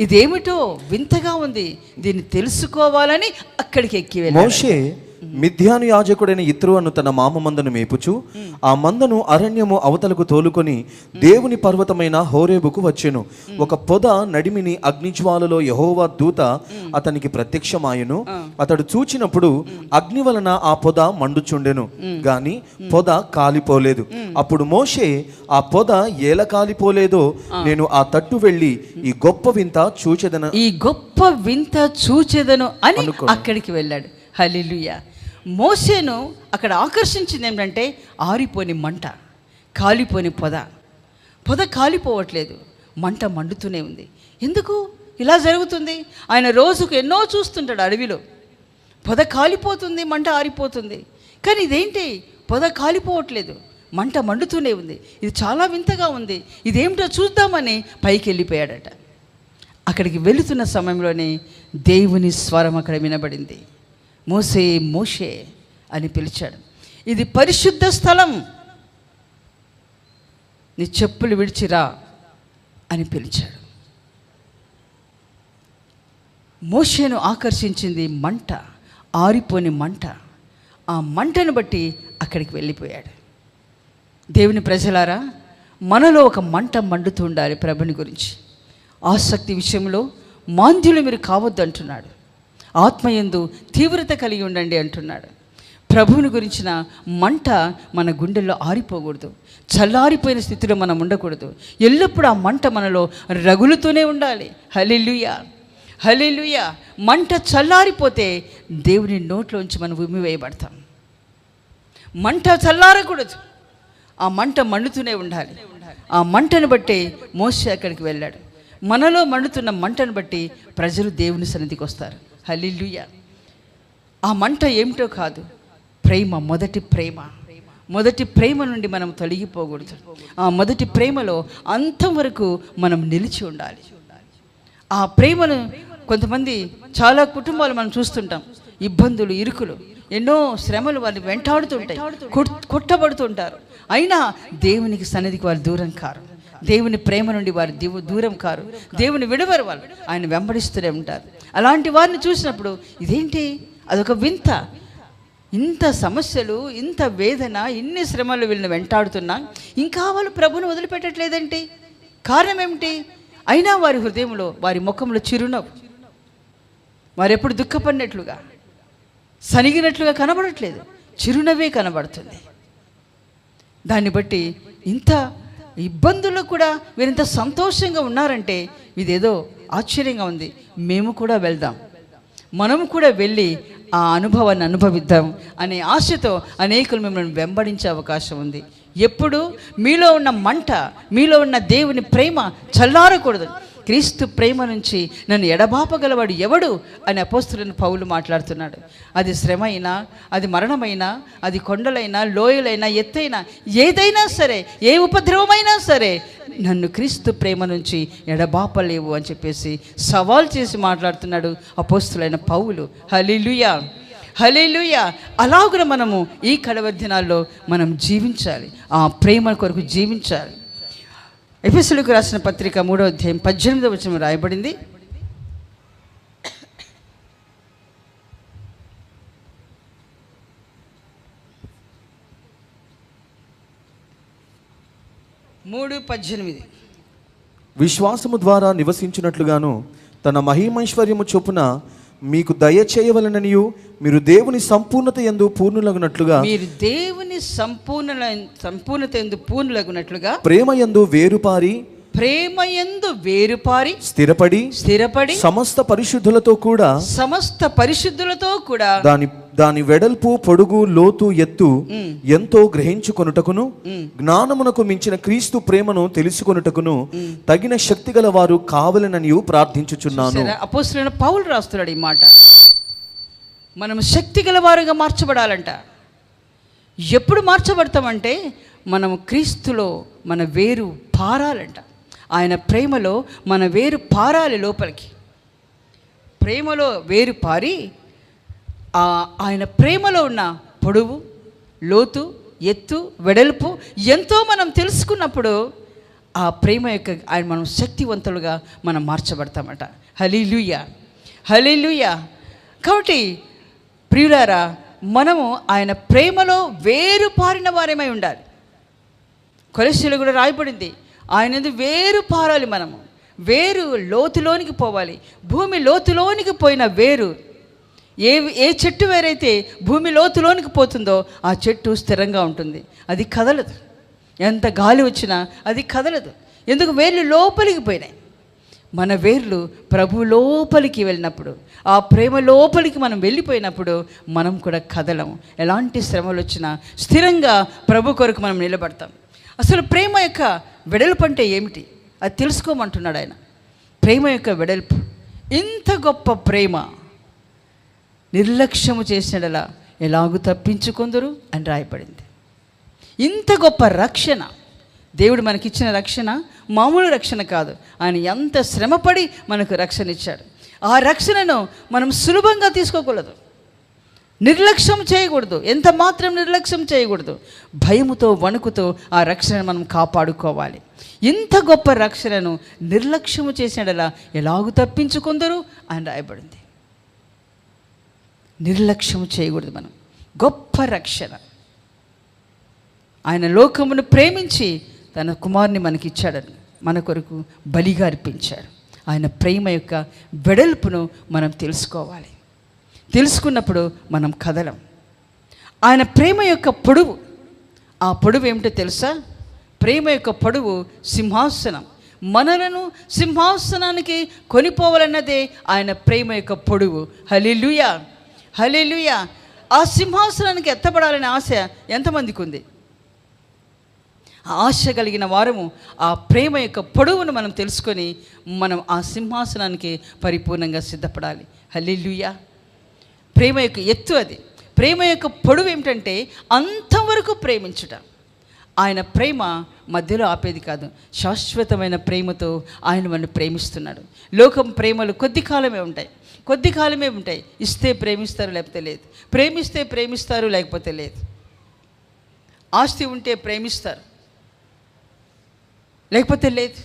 ఇదేమిటో వింతగా ఉంది, దీన్ని తెలుసుకోవాలని అక్కడికి ఎక్కి వెళ్ళాడు. మోషే మిద్యాను యాజకుడైన యిత్రో అను తన మామ మందను మేపుచు ఆ మందను అరణ్యము అవతలకు తోలుకొని దేవుని పర్వతమైన హోరేబుకు వచ్చెను. ఒక పొద నడిమిని అగ్నిజ్వాలలో యెహోవా దూత అతనికి ప్రత్యక్షమాయెను. అతడు చూచినప్పుడు అగ్ని వలన ఆ పొద మండుచుండెను, గాని పొద కాలిపోలేదు. అప్పుడు మోషే ఆ పొద ఏల కాలిపోలేదో నేను ఆ తట్టు వెళ్ళి ఈ గొప్ప వింత చూచెదను అని అక్కడికి వెళ్ళాడు. హల్లెలూయా. మోసేను అక్కడ ఆకర్షించింది ఏమిటంటే ఆరిపోని మంట, కాలిపోని పొద కాలిపోవట్లేదు, మంట మండుతూనే ఉంది. ఎందుకు ఇలా జరుగుతుంది? ఆయన రోజుకు ఎన్నో చూస్తుంటాడు అడవిలో. పొద కాలిపోతుంది, మంట ఆరిపోతుంది, కానీ ఇదేంటి పొద కాలిపోవట్లేదు, మంట మండుతూనే ఉంది, ఇది చాలా వింతగా ఉంది, ఇదేమిటో చూద్దామని పైకి వెళ్ళిపోయాడట. అక్కడికి వెళుతున్న సమయంలోనే దేవుని స్వరం అక్కడ వినబడింది. మోసే మోషే అని పిలిచాడు. ఇది పరిశుద్ధ స్థలం, నీ చెప్పులు విడిచిరా అని పిలిచాడు. మోషేను ఆకర్షించింది మంట, ఆరిపోని మంట. ఆ మంటను బట్టి అక్కడికి వెళ్ళిపోయాడు. దేవుని ప్రజలారా, మనలో ఒక మంట మండుతూ ఉండాలి. ప్రభుని గురించి ఆసక్తి విషయంలో మాంద్యులు మీరు కావద్దు అంటున్నాడు. ఆత్మయందు తీవ్రత కలిగి ఉండండి అంటున్నాడు. ప్రభువుని గురించిన మంట మన గుండెల్లో ఆరిపోకూడదు, చల్లారిపోయిన స్థితిలో మనం ఉండకూడదు. ఎల్లప్పుడూ ఆ మంట మనలో రగులుతూనే ఉండాలి. హల్లెలూయా, హల్లెలూయా. మంట చల్లారిపోతే దేవుని నోట్లోంచి మనం ఉమ్మివేయబడతాం. మంట చల్లారకూడదు, ఆ మంట మండుతూనే ఉండాలి. ఆ మంటను బట్టి మోషే అక్కడికి వెళ్ళాడు. మనలో మండుతున్న మంటను బట్టి ప్రజలు దేవుని సన్నిధికి వస్తారు. హల్లెలూయా. ఆ మంట ఏమిటో కాదు, ప్రేమ, మొదటి ప్రేమ నుండి మనం తొలగిపోకూడదు. ఆ మొదటి ప్రేమలో అంతం వరకు మనం నిలిచి ఉండాలి. ఆ ప్రేమను కొంతమంది, చాలా కుటుంబాలు మనం చూస్తుంటాం, ఇబ్బందులు, ఇరుకులు, ఎన్నో శ్రమలు వారిని వెంటాడుతుంటాయి, కొట్టబడుతుంటారు. అయినా దేవునికి సన్నిధికి వారు దూరం కారు, దేవుని ప్రేమ నుండి వారు దూరం కారు, దేవుని విడవరు, వాళ్ళు ఆయన వెంబడిస్తూనే ఉంటారు. అలాంటి వారిని చూసినప్పుడు ఇదేంటి, అదొక వింత, ఇంత సమస్యలు, ఇంత వేదన, ఇన్ని శ్రమలు వీళ్ళని వెంటాడుతున్నా ఇంకా వాళ్ళు ప్రభుని వదిలిపెట్టట్లేదంటే కారణం ఏమిటి? అయినా వారి హృదయంలో, వారి ముఖంలో చిరునవ్వు, వారు ఎప్పుడు దుఃఖపడినట్లుగా, సనిగినట్లుగా కనబడట్లేదు, చిరునవ్వే కనబడుతుంది. దాన్ని బట్టి ఇబ్బందుల్లో కూడా వీరింత సంతోషంగా ఉన్నారంటే ఇదేదో ఆశ్చర్యంగా ఉంది. మేము కూడా వెళ్దాం, మనము కూడా వెళ్ళి ఆ అనుభవాన్ని అనుభవిద్దాం అనే ఆశతో అనేకులు మిమ్మల్ని వెంబడించే అవకాశం ఉంది. ఎప్పుడు మీలో ఉన్న మంట, మీలో ఉన్న దేవుని ప్రేమ చల్లారకూడదు. క్రీస్తు ప్రేమ నుంచి నన్ను ఎడబాపగలవాడు ఎవడు అని అపోస్తలుడైన పౌలు మాట్లాడుతున్నాడు. అది శ్రమ అయినా, అది మరణమైనా, అది కొండలైనా, లోయలైనా, ఎత్తైనా, ఏదైనా సరే, ఏ ఉపద్రవమైనా సరే నన్ను క్రీస్తు ప్రేమ నుంచి ఎడబాపలేవు అని చెప్పేసి సవాల్ చేసి మాట్లాడుతున్నాడు అపోస్తలుడైన పౌలు. హల్లెలూయా, హల్లెలూయా. అలాగున మనము ఈ కడవరి దినాల్లో మనం జీవించాలి, ఆ ప్రేమ కొరకు జీవించాలి. ఎఫెసీయులకు రాసిన పత్రిక 3వ అధ్యాయం 18వ వచనం రాయబడింది. విశ్వాసము ద్వారా నివసించినట్లుగాను తన మహిమైశ్వర్యము చొప్పున మీకు దయచేయవలననియు మీరు దేవుని సంపూర్ణత యందు పూర్ణులగునట్లుగా, మీరు దేవుని సంపూర్ణత యందు పూర్ణులగునట్లుగా ప్రేమయందు వేరుపారి, ప్రేమయందు వేరుపారి, స్థిరపడి సమస్త పరిశుద్ధులతో కూడా దాని వెడల్పు, పొడుగు, లోతు, ఎత్తు ఎంతో గ్రహించుకొనుటకును జ్ఞానమునకు మించిన క్రీస్తు ప్రేమను తెలుసుకొనుటకును తగిన శక్తి గల వారు కావాలనని ప్రార్థించుచున్నాను. అపోస్తలుడైన పౌలు రాస్తున్నాడు ఈ మాట. మనం శక్తి గల వారుగా మార్చబడాలంట. ఎప్పుడు మార్చబడతామంటే మనం క్రీస్తులో మన వేరు పారాలంట. ఆయన ప్రేమలో మన వేరు పారాలి లోపలికి. ప్రేమలో వేరు పారి ఆయన ప్రేమలో ఉన్న పొడవు, లోతు, ఎత్తు, వెడల్పు ఎంతో మనం తెలుసుకున్నప్పుడు ఆ ప్రేమ యొక్క ఆయన మనం శక్తివంతులుగా మనం మార్చబడతామట. హల్లెలూయా, హల్లెలూయా. కాబట్టి ప్రియులారా, మనము ఆయన ప్రేమలో వేరు పారిన వారేమై ఉండాలి. కొలస్సీలో కూడా రాయబడింది, ఆయన వేరు పారాలి. మనము వేరు లోతులోనికి పోవాలి. భూమి లోతులోనికి పోయిన వేరు, ఏ చెట్టు వేరైతే భూమి లోతులోనికి పోతుందో ఆ చెట్టు స్థిరంగా ఉంటుంది, అది కదలదు. ఎంత గాలి వచ్చినా అది కదలదు. ఎందుకు? వేర్లు లోపలికి పోయినాయి. మన వేర్లు ప్రభు లోపలికి వెళ్ళినప్పుడు, ఆ ప్రేమ లోపలికి మనం వెళ్ళిపోయినప్పుడు మనం కూడా కదలము. ఎలాంటి శ్రమలు వచ్చినా స్థిరంగా ప్రభు కొరకు మనం నిలబడతాం. అసలు ప్రేమ యొక్క వెడల్పు అంటే ఏమిటి అది తెలుసుకోమంటున్నాడు ఆయన. ప్రేమ యొక్క వెడల్పు, ఇంత గొప్ప ప్రేమ నిర్లక్ష్యము చేసినలా ఎలాగూ తప్పించుకొందురు అని రాయబడింది. ఇంత గొప్ప రక్షణ దేవుడు మనకిచ్చిన రక్షణ మామూలు రక్షణ కాదు. ఆయన ఎంత శ్రమపడి మనకు రక్షణ ఇచ్చాడు. ఆ రక్షణను మనం సులభంగా తీసుకోకూడదు, నిర్లక్ష్యం చేయకూడదు, ఎంత మాత్రం నిర్లక్ష్యం చేయకూడదు. భయముతో వణుకుతో ఆ రక్షణను మనం కాపాడుకోవాలి. ఇంత గొప్ప రక్షణను నిర్లక్ష్యము చేసినలా ఎలాగూ తప్పించుకొందురు అని రాయబడింది. నిర్లక్ష్యం చేయకూడదు. మనం గొప్ప రక్షణ, ఆయన లోకమును ప్రేమించి తన కుమారుని మనకిచ్చాడని, మన కొరకు బలిగా అర్పించాడు. ఆయన ప్రేమ యొక్క వెడల్పును మనం తెలుసుకోవాలి. తెలుసుకున్నప్పుడు మనం కదలం. ఆయన ప్రేమ యొక్క పొడవు, ఆ పొడవు ఏమిటో తెలుసా? ప్రేమ యొక్క పొడవు సింహాసనం. మనలను సింహాసనానికి కొనిపోవాలన్నదే ఆయన ప్రేమ యొక్క పొడవు. హల్లెలూయా, హల్లెలూయా. ఆ సింహాసనానికి ఎత్తబడాలనే ఆశ ఎంతమందికి ఉంది? ఆశ కలిగిన వారము ఆ ప్రేమ యొక్క పొడవును మనం తెలుసుకొని మనం ఆ సింహాసనానికి పరిపూర్ణంగా సిద్ధపడాలి. హల్లెలూయా. ప్రేమ యొక్క ఎత్తు అది. ప్రేమ యొక్క పొడవు ఏమిటంటే అంతవరకు ప్రేమించుట. ఆయన ప్రేమ మధ్యలో ఆపేది కాదు, శాశ్వతమైన ప్రేమతో ఆయన మనల్ని ప్రేమిస్తున్నాడు. లోకం ప్రేమలు కొద్ది కాలమే ఉంటాయి, కొద్ది కాలమే ఉంటాయి. ఇస్తే ప్రేమిస్తారు, లేకపోతే లేదు. ప్రేమిస్తే ప్రేమిస్తారు, లేకపోతే లేదు. ఆస్తి ఉంటే ప్రేమిస్తారు, లేకపోతే లేదు.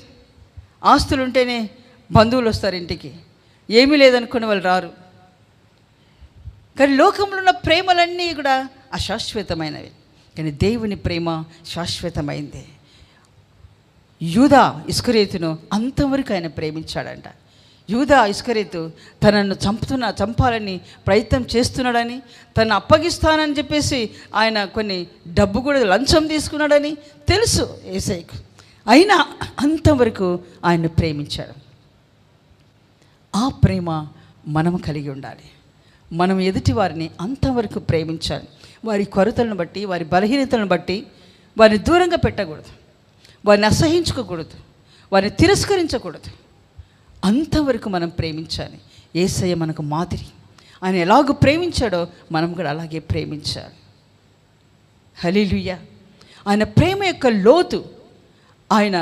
ఆస్తులు ఉంటేనే బంధువులు వస్తారు ఇంటికి, ఏమీ లేదనుకునే వాళ్ళు రారు. కానీ లోకంలో ఉన్న ప్రేమలన్నీ కూడా అశాశ్వతమైనవి, కానీ దేవుని ప్రేమ శాశ్వతమైంది. యూదా ఇస్కరియోతును అంతవరకు ఆయన ప్రేమించాడంట. యూదా ఇస్కరియోతు తనను చంపాలని ప్రయత్నం చేస్తున్నాడని, తను అప్పగిస్తానని చెప్పేసి ఆయన కొన్ని డబ్బు కూడా లంచం తీసుకున్నాడని తెలుసు యేసయ్యకు. అయినా అంతవరకు ఆయన్ని ప్రేమించాడు. ఆ ప్రేమ మనము కలిగి ఉండాలి. మనం ఎదుటి వారిని అంతవరకు ప్రేమించాలి. వారి కొరతలను బట్టి, వారి బలహీనతలను బట్టి వారిని దూరంగా పెట్టకూడదు, వారిని అసహించుకోకూడదు, వారిని తిరస్కరించకూడదు. అంతవరకు మనం ప్రేమించాలి. యేసయ్య మనకు మాదిరి. ఆయన ఎలాగో ప్రేమించాడో మనం కూడా అలాగే ప్రేమించాలి. హల్లెలూయా. ఆయన ప్రేమ యొక్క లోతు, ఆయన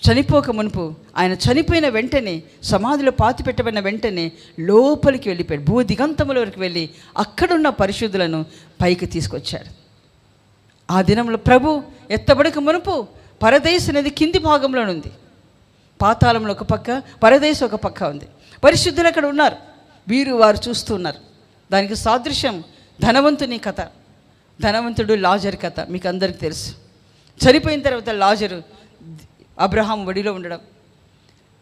చనిపోక మునుపు, ఆయన చనిపోయిన వెంటనే, సమాధిలో పాతిపెట్టబడిన వెంటనే లోపలికి వెళ్ళిపోయాడు. భూ దిగంతముల వరకు వెళ్ళి అక్కడున్న పరిశుద్ధులను పైకి తీసుకొచ్చాడు. ఆ దినంలో ప్రభు ఎత్తబడక మునుపు పరదేశం అనేది కింది భాగంలో ఉంది. పాతాళంలో ఒక పక్క, పరదేశం ఒక పక్క ఉంది. పరిశుద్ధులు అక్కడ ఉన్నారు, వీరు వారు చూస్తున్నారు. దానికి సాదృశ్యం ధనవంతుని కథ. ధనవంతుడు లాజరు కథ మీకు అందరికీ తెలుసు. చనిపోయిన తర్వాత లాజరు అబ్రహాం ఒడిలో ఉండడం,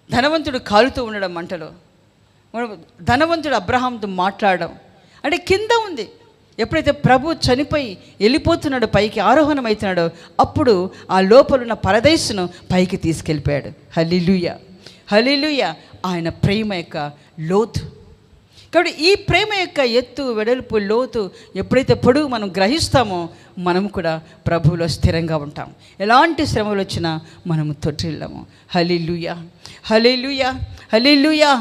ధనవంతుడు కాలుతూ ఉండడం మంటలో, ధనవంతుడు అబ్రహాంతో మాట్లాడడం, అంటే కింద ఉంది. ఎప్పుడైతే ప్రభు చనిపోయి వెళ్ళిపోతున్నాడో, పైకి ఆరోహణం అవుతున్నాడో, అప్పుడు ఆ లోపలున్న పరదేశును పైకి తీసుకెళ్ళిపోయాడు. హల్లెలూయా, హల్లెలూయా. ఆయన ప్రేమ యొక్క లోతు. కాబట్టి ఈ ప్రేమ యొక్క ఎత్తు, వెడల్పు, లోతు ఎప్పుడైతే పొడుగు మనం గ్రహిస్తామో, మనం కూడా ప్రభువులో స్థిరంగా ఉంటాం. ఎలాంటి శ్రమలు వచ్చినా మనము తొట్టిల్లము. హల్లెలూయా, హల్లెలూయా, హల్లెలూయా.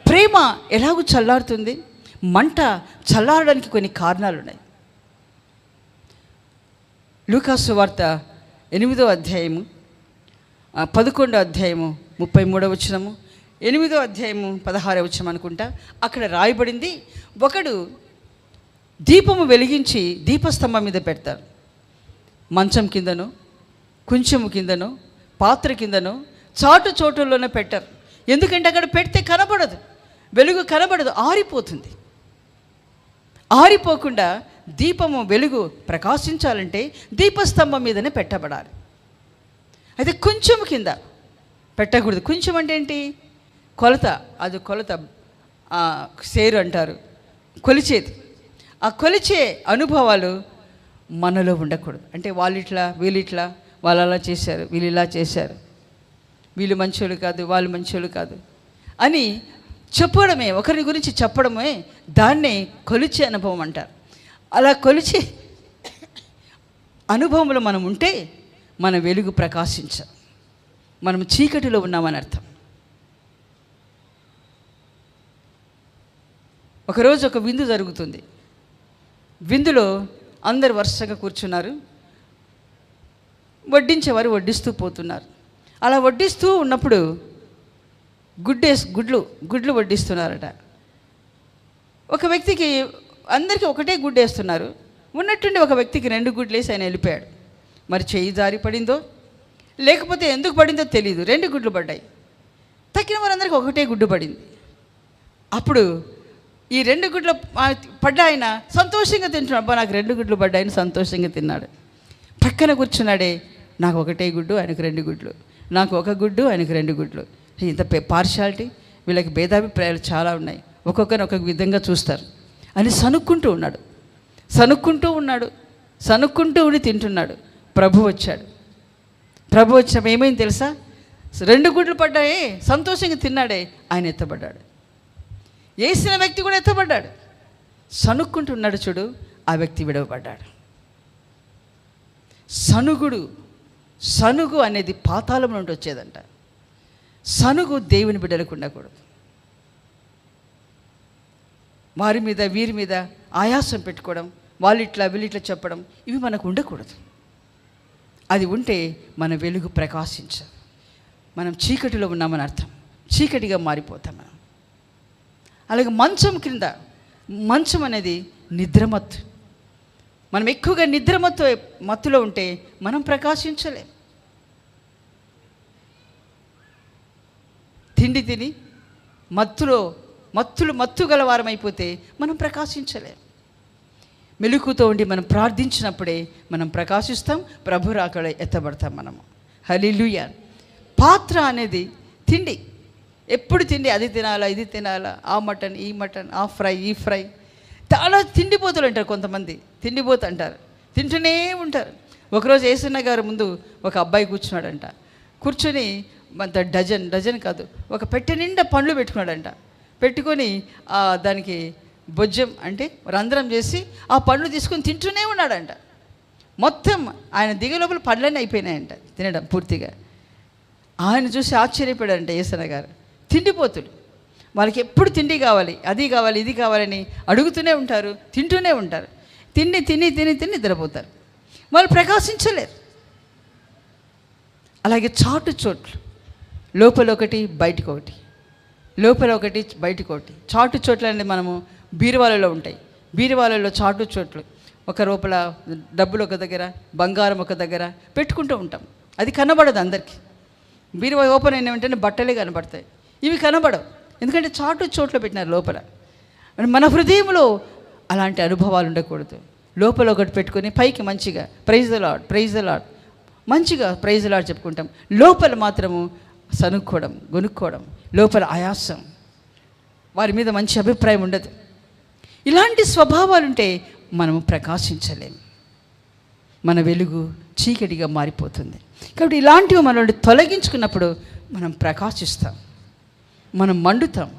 ప్రేమ ఎలాగూ చల్లారుతుంది? మంట చల్లారడానికి కొన్ని కారణాలు ఉన్నాయి. లూకాసు వార్త 8వ అధ్యాయము 11వ అధ్యాయము 33వ వచనము, 8వ అధ్యాయము 16వ వచనం అనుకుంటా. అక్కడ రాయబడింది, ఒకడు దీపము వెలిగించి దీపస్తంభం మీద పెడతారు. మంచం కిందనో, కుంచెము కిందనో, పాత్ర కిందనో, చాటు చోటుల్లోనే పెట్టరు. ఎందుకంటే అక్కడ పెడితే కనబడదు, వెలుగు కనబడదు, ఆరిపోతుంది. ఆరిపోకుండా దీపము వెలుగు ప్రకాశించాలంటే దీపస్తంభం మీదనే పెట్టబడాలి. అయితే కొంచెం కింద పెట్టకూడదు. కొంచెం అంటే ఏంటి? కొలత. అది కొలత, సేరు అంటారు, కొలిచేది. ఆ కొలిచే అనుభవాలు మనలో ఉండకూడదు. అంటే వాళ్ళిట్లా, వీళ్ళిట్లా, వాళ్ళు అలా చేశారు, వీళ్ళు ఇలా చేశారు, వీళ్ళు మంచోళ్ళు కాదు, వాళ్ళు మంచోళ్ళు కాదు అని చెప్పడమే, ఒకరి గురించి చెప్పడమే దాన్నే కొలిచే అనుభవం అంటారు. అలా కొలిచే అనుభవంలో మనం ఉంటే మన వెలుగు ప్రకాశించం, మనం చీకటిలో ఉన్నామని అర్థం. ఒకరోజు ఒక విందు జరుగుతుంది. విందులో అందరు వరుసగా కూర్చున్నారు. వడ్డించేవారు వడ్డిస్తూ పోతున్నారు. అలా వడ్డిస్తూ ఉన్నప్పుడు గుడ్లు వడ్డిస్తున్నారట. ఒక వ్యక్తికి, అందరికీ ఒకటే గుడ్డు వేస్తున్నారు. ఉన్నట్టుండి ఒక వ్యక్తికి 2 గుడ్లు వేసి ఆయన వెళ్ళిపోయాడు. మరి చెయ్యి జారి పడిందో లేకపోతే ఎందుకు పడిందో తెలియదు, 2 గుడ్లు పడ్డాయి. తక్కిన వారందరికీ ఒకటే గుడ్డు పడింది. అప్పుడు ఈ 2 గుడ్లు పడ్డ ఆయన సంతోషంగా తింటున్నాడు. అబ్బా, నాకు 2 గుడ్లు పడ్డాయని సంతోషంగా తిన్నాడు. పక్కన కూర్చున్నాడే, నాకు ఒకటే గుడ్డు, ఆయనకు 2 గుడ్లు, నాకు 1 గుడ్డు, ఆయనకు 2 గుడ్లు. ఇంత పార్షాలిటీ, వీళ్ళకి భేదాభిప్రాయాలు చాలా ఉన్నాయి, ఒక్కొక్కరిని ఒక్కొక్క విధంగా చూస్తారు అని సనుక్కుంటూ ఉండి తింటున్నాడు. ప్రభు వచ్చాడు. ప్రభు వచ్చినప్పుడు ఏమైంది తెలుసా? 2 గుడ్లు పడ్డాయే, సంతోషంగా తిన్నాడే, ఆయన ఎత్తబడ్డాడు. వేసిన వ్యక్తి కూడా ఎత్తబడ్డాడు. సనుక్కుంటున్నాడు చూడు, ఆ వ్యక్తి విడవబడ్డాడు. సనుగు అనేది పాతాళం నుండి వచ్చేదంట. సనుగు దేవుని బిడ్డలకు ఉండకూడదు. వారి మీద వీరి మీద ఆయాసం పెట్టుకోవడం, వాళ్ళిట్లా వీళ్ళిట్లా చెప్పడం, ఇవి మనకు ఉండకూడదు. అది ఉంటే మన వెలుగు ప్రకాశించదు, మనం చీకటిలో ఉన్నామని అర్థం, చీకటిగా మారిపోతాం మనం. అలాగే మంచం అనేది నిద్రమత్తు. మనం ఎక్కువగా మత్తులో ఉంటే మనం ప్రకాశించలేం. తిని మత్తు గలవారం అయిపోతే మనం ప్రకాశించలేం. మెలకుతో ఉండి మనం ప్రార్థించినప్పుడే మనం ప్రకాశిస్తాం, ప్రభు రాకడ ఎత్తబడతాం మనము. హల్లెలూయా. పాత్ర అనేది తిండి. ఎప్పుడు తిండి, అది తినాలా, ఇది తినాలా, ఆ మటన్, ఈ మటన్, ఆ ఫ్రై, ఈ ఫ్రై. చాలా తిండిపోతులు అంటారు కొంతమంది, తిండిపోతు అంటారు, తింటూనే ఉంటారు. ఒకరోజు యేసన్న గారు ముందు ఒక అబ్బాయి కూర్చున్నాడంట. కూర్చొని అంత డజన్ కాదు, ఒక పెట్టె నిండా పండ్లు పెట్టుకున్నాడంట. పెట్టుకొని దానికి బొజ్జం అంటే రంధ్రం చేసి ఆ పండ్లు తీసుకొని తింటూనే ఉన్నాడంట. మొత్తం ఆయన దిగే లోపల పండ్లన్నీ అయిపోయినాయంట తినడం పూర్తిగా. ఆయన చూసి ఆశ్చర్యపడాడంట యేసన్న గారు. తిండిపోతుడు, వాళ్ళకి ఎప్పుడు తిండి కావాలి, అది కావాలి, ఇది కావాలని అడుగుతూనే ఉంటారు, తింటూనే ఉంటారు. తిని తిని తిని తిని నిద్రపోతారు. వాళ్ళు ప్రకాశించలేరు. అలాగే చాటు చోట్లు, లోపల ఒకటి బయటకు ఒకటి, లోపల ఒకటి బయటకు ఒకటి. చాటు చోట్లు అనేది మనము బీరువాలలో ఉంటాయి. బీరువాలలో చాటు చోట్లు, ఒక లోపల డబ్బులు ఒక దగ్గర, బంగారం ఒక దగ్గర పెట్టుకుంటూ ఉంటాం. అది కనబడదు అందరికీ. బీరువా ఓపెన్ అయిన వెంటనే బట్టలే కనబడతాయి, ఇవి కనబడవు. ఎందుకంటే చాటు చోట్ల పెట్టినారు లోపల. మన హృదయంలో అలాంటి అనుభవాలు ఉండకూడదు. లోపల ఒకటి పెట్టుకొని పైకి మంచిగా praise the Lord, praise the Lord, మంచిగా ప్రైజ్ ద లార్డ్ చెప్పుకుంటాం. లోపల మాత్రము సనుక్కోవడం, గొనుక్కోవడం, లోపల ఆయాసం, వారి మీద మంచి అభిప్రాయం ఉండదు. ఇలాంటి స్వభావాలుంటే మనము ప్రకాశించలేము. మన వెలుగు చీకటిగా మారిపోతుంది. కాబట్టి ఇలాంటివి మనల్ని తొలగించుకున్నప్పుడు మనం ప్రకాశిస్తాం, మనం మండుతాం,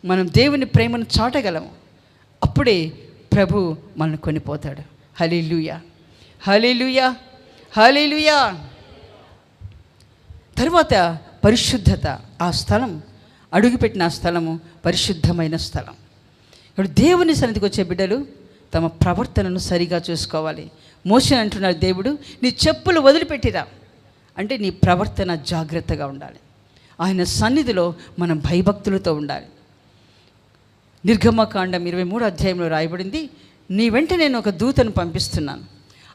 మనం దేవుని ప్రేమను చాటగలము. అప్పుడే ప్రభు మనల్ని కొనిపోతాడు. హల్లెలూయా, హల్లెలూయా, హల్లెలూయా. తర్వాత పరిశుద్ధత. ఆ స్థలం, అడుగుపెట్టిన ఆ స్థలము పరిశుద్ధమైన స్థలం. ఇప్పుడు దేవుని సన్నిధికి వచ్చే బిడ్డలు తమ ప్రవర్తనను సరిగా చూసుకోవాలి. మోషే అంటున్నాడు, దేవుడు నీ చెప్పులు వదిలిపెట్టిరా అంటే నీ ప్రవర్తన జాగ్రత్తగా ఉండాలి. ఆయన సన్నిధిలో మనం భయభక్తులతో ఉండాలి. నిర్గమకాండం 23వ అధ్యాయంలో రాయబడింది, నీ వెంట నేను ఒక దూతను పంపిస్తున్నాను,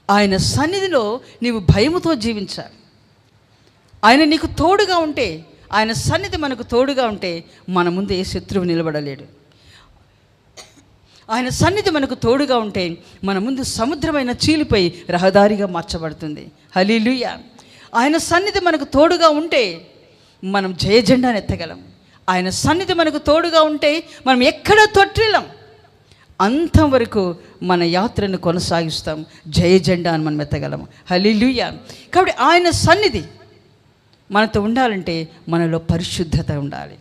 ఆయన సన్నిధిలో నీవు భయముతో జీవించాలి. ఆయన నీకు తోడుగా ఉంటే, ఆయన సన్నిధి మనకు తోడుగా ఉంటే మన ముందు ఏ శత్రువు నిలబడలేడు. ఆయన సన్నిధి మనకు తోడుగా ఉంటే మన ముందు సముద్రమైన చీలిపోయి రహదారిగా మార్చబడుతుంది. హల్లెలూయా. ఆయన సన్నిధి మనకు తోడుగా ఉంటే మనం జయజెండాను ఎత్తగలం. ఆయన సన్నిధి మనకు తోడుగా ఉంటే మనం ఎక్కడ తొట్టిల్లం, అంతవరకు మన యాత్రను కొనసాగిస్తాం, జయజెండాను మనం ఎత్తగలము. హల్లెలూయా. కాబట్టి ఆయన సన్నిధి మనతో ఉండాలంటే మనలో పరిశుద్ధత ఉండాలి,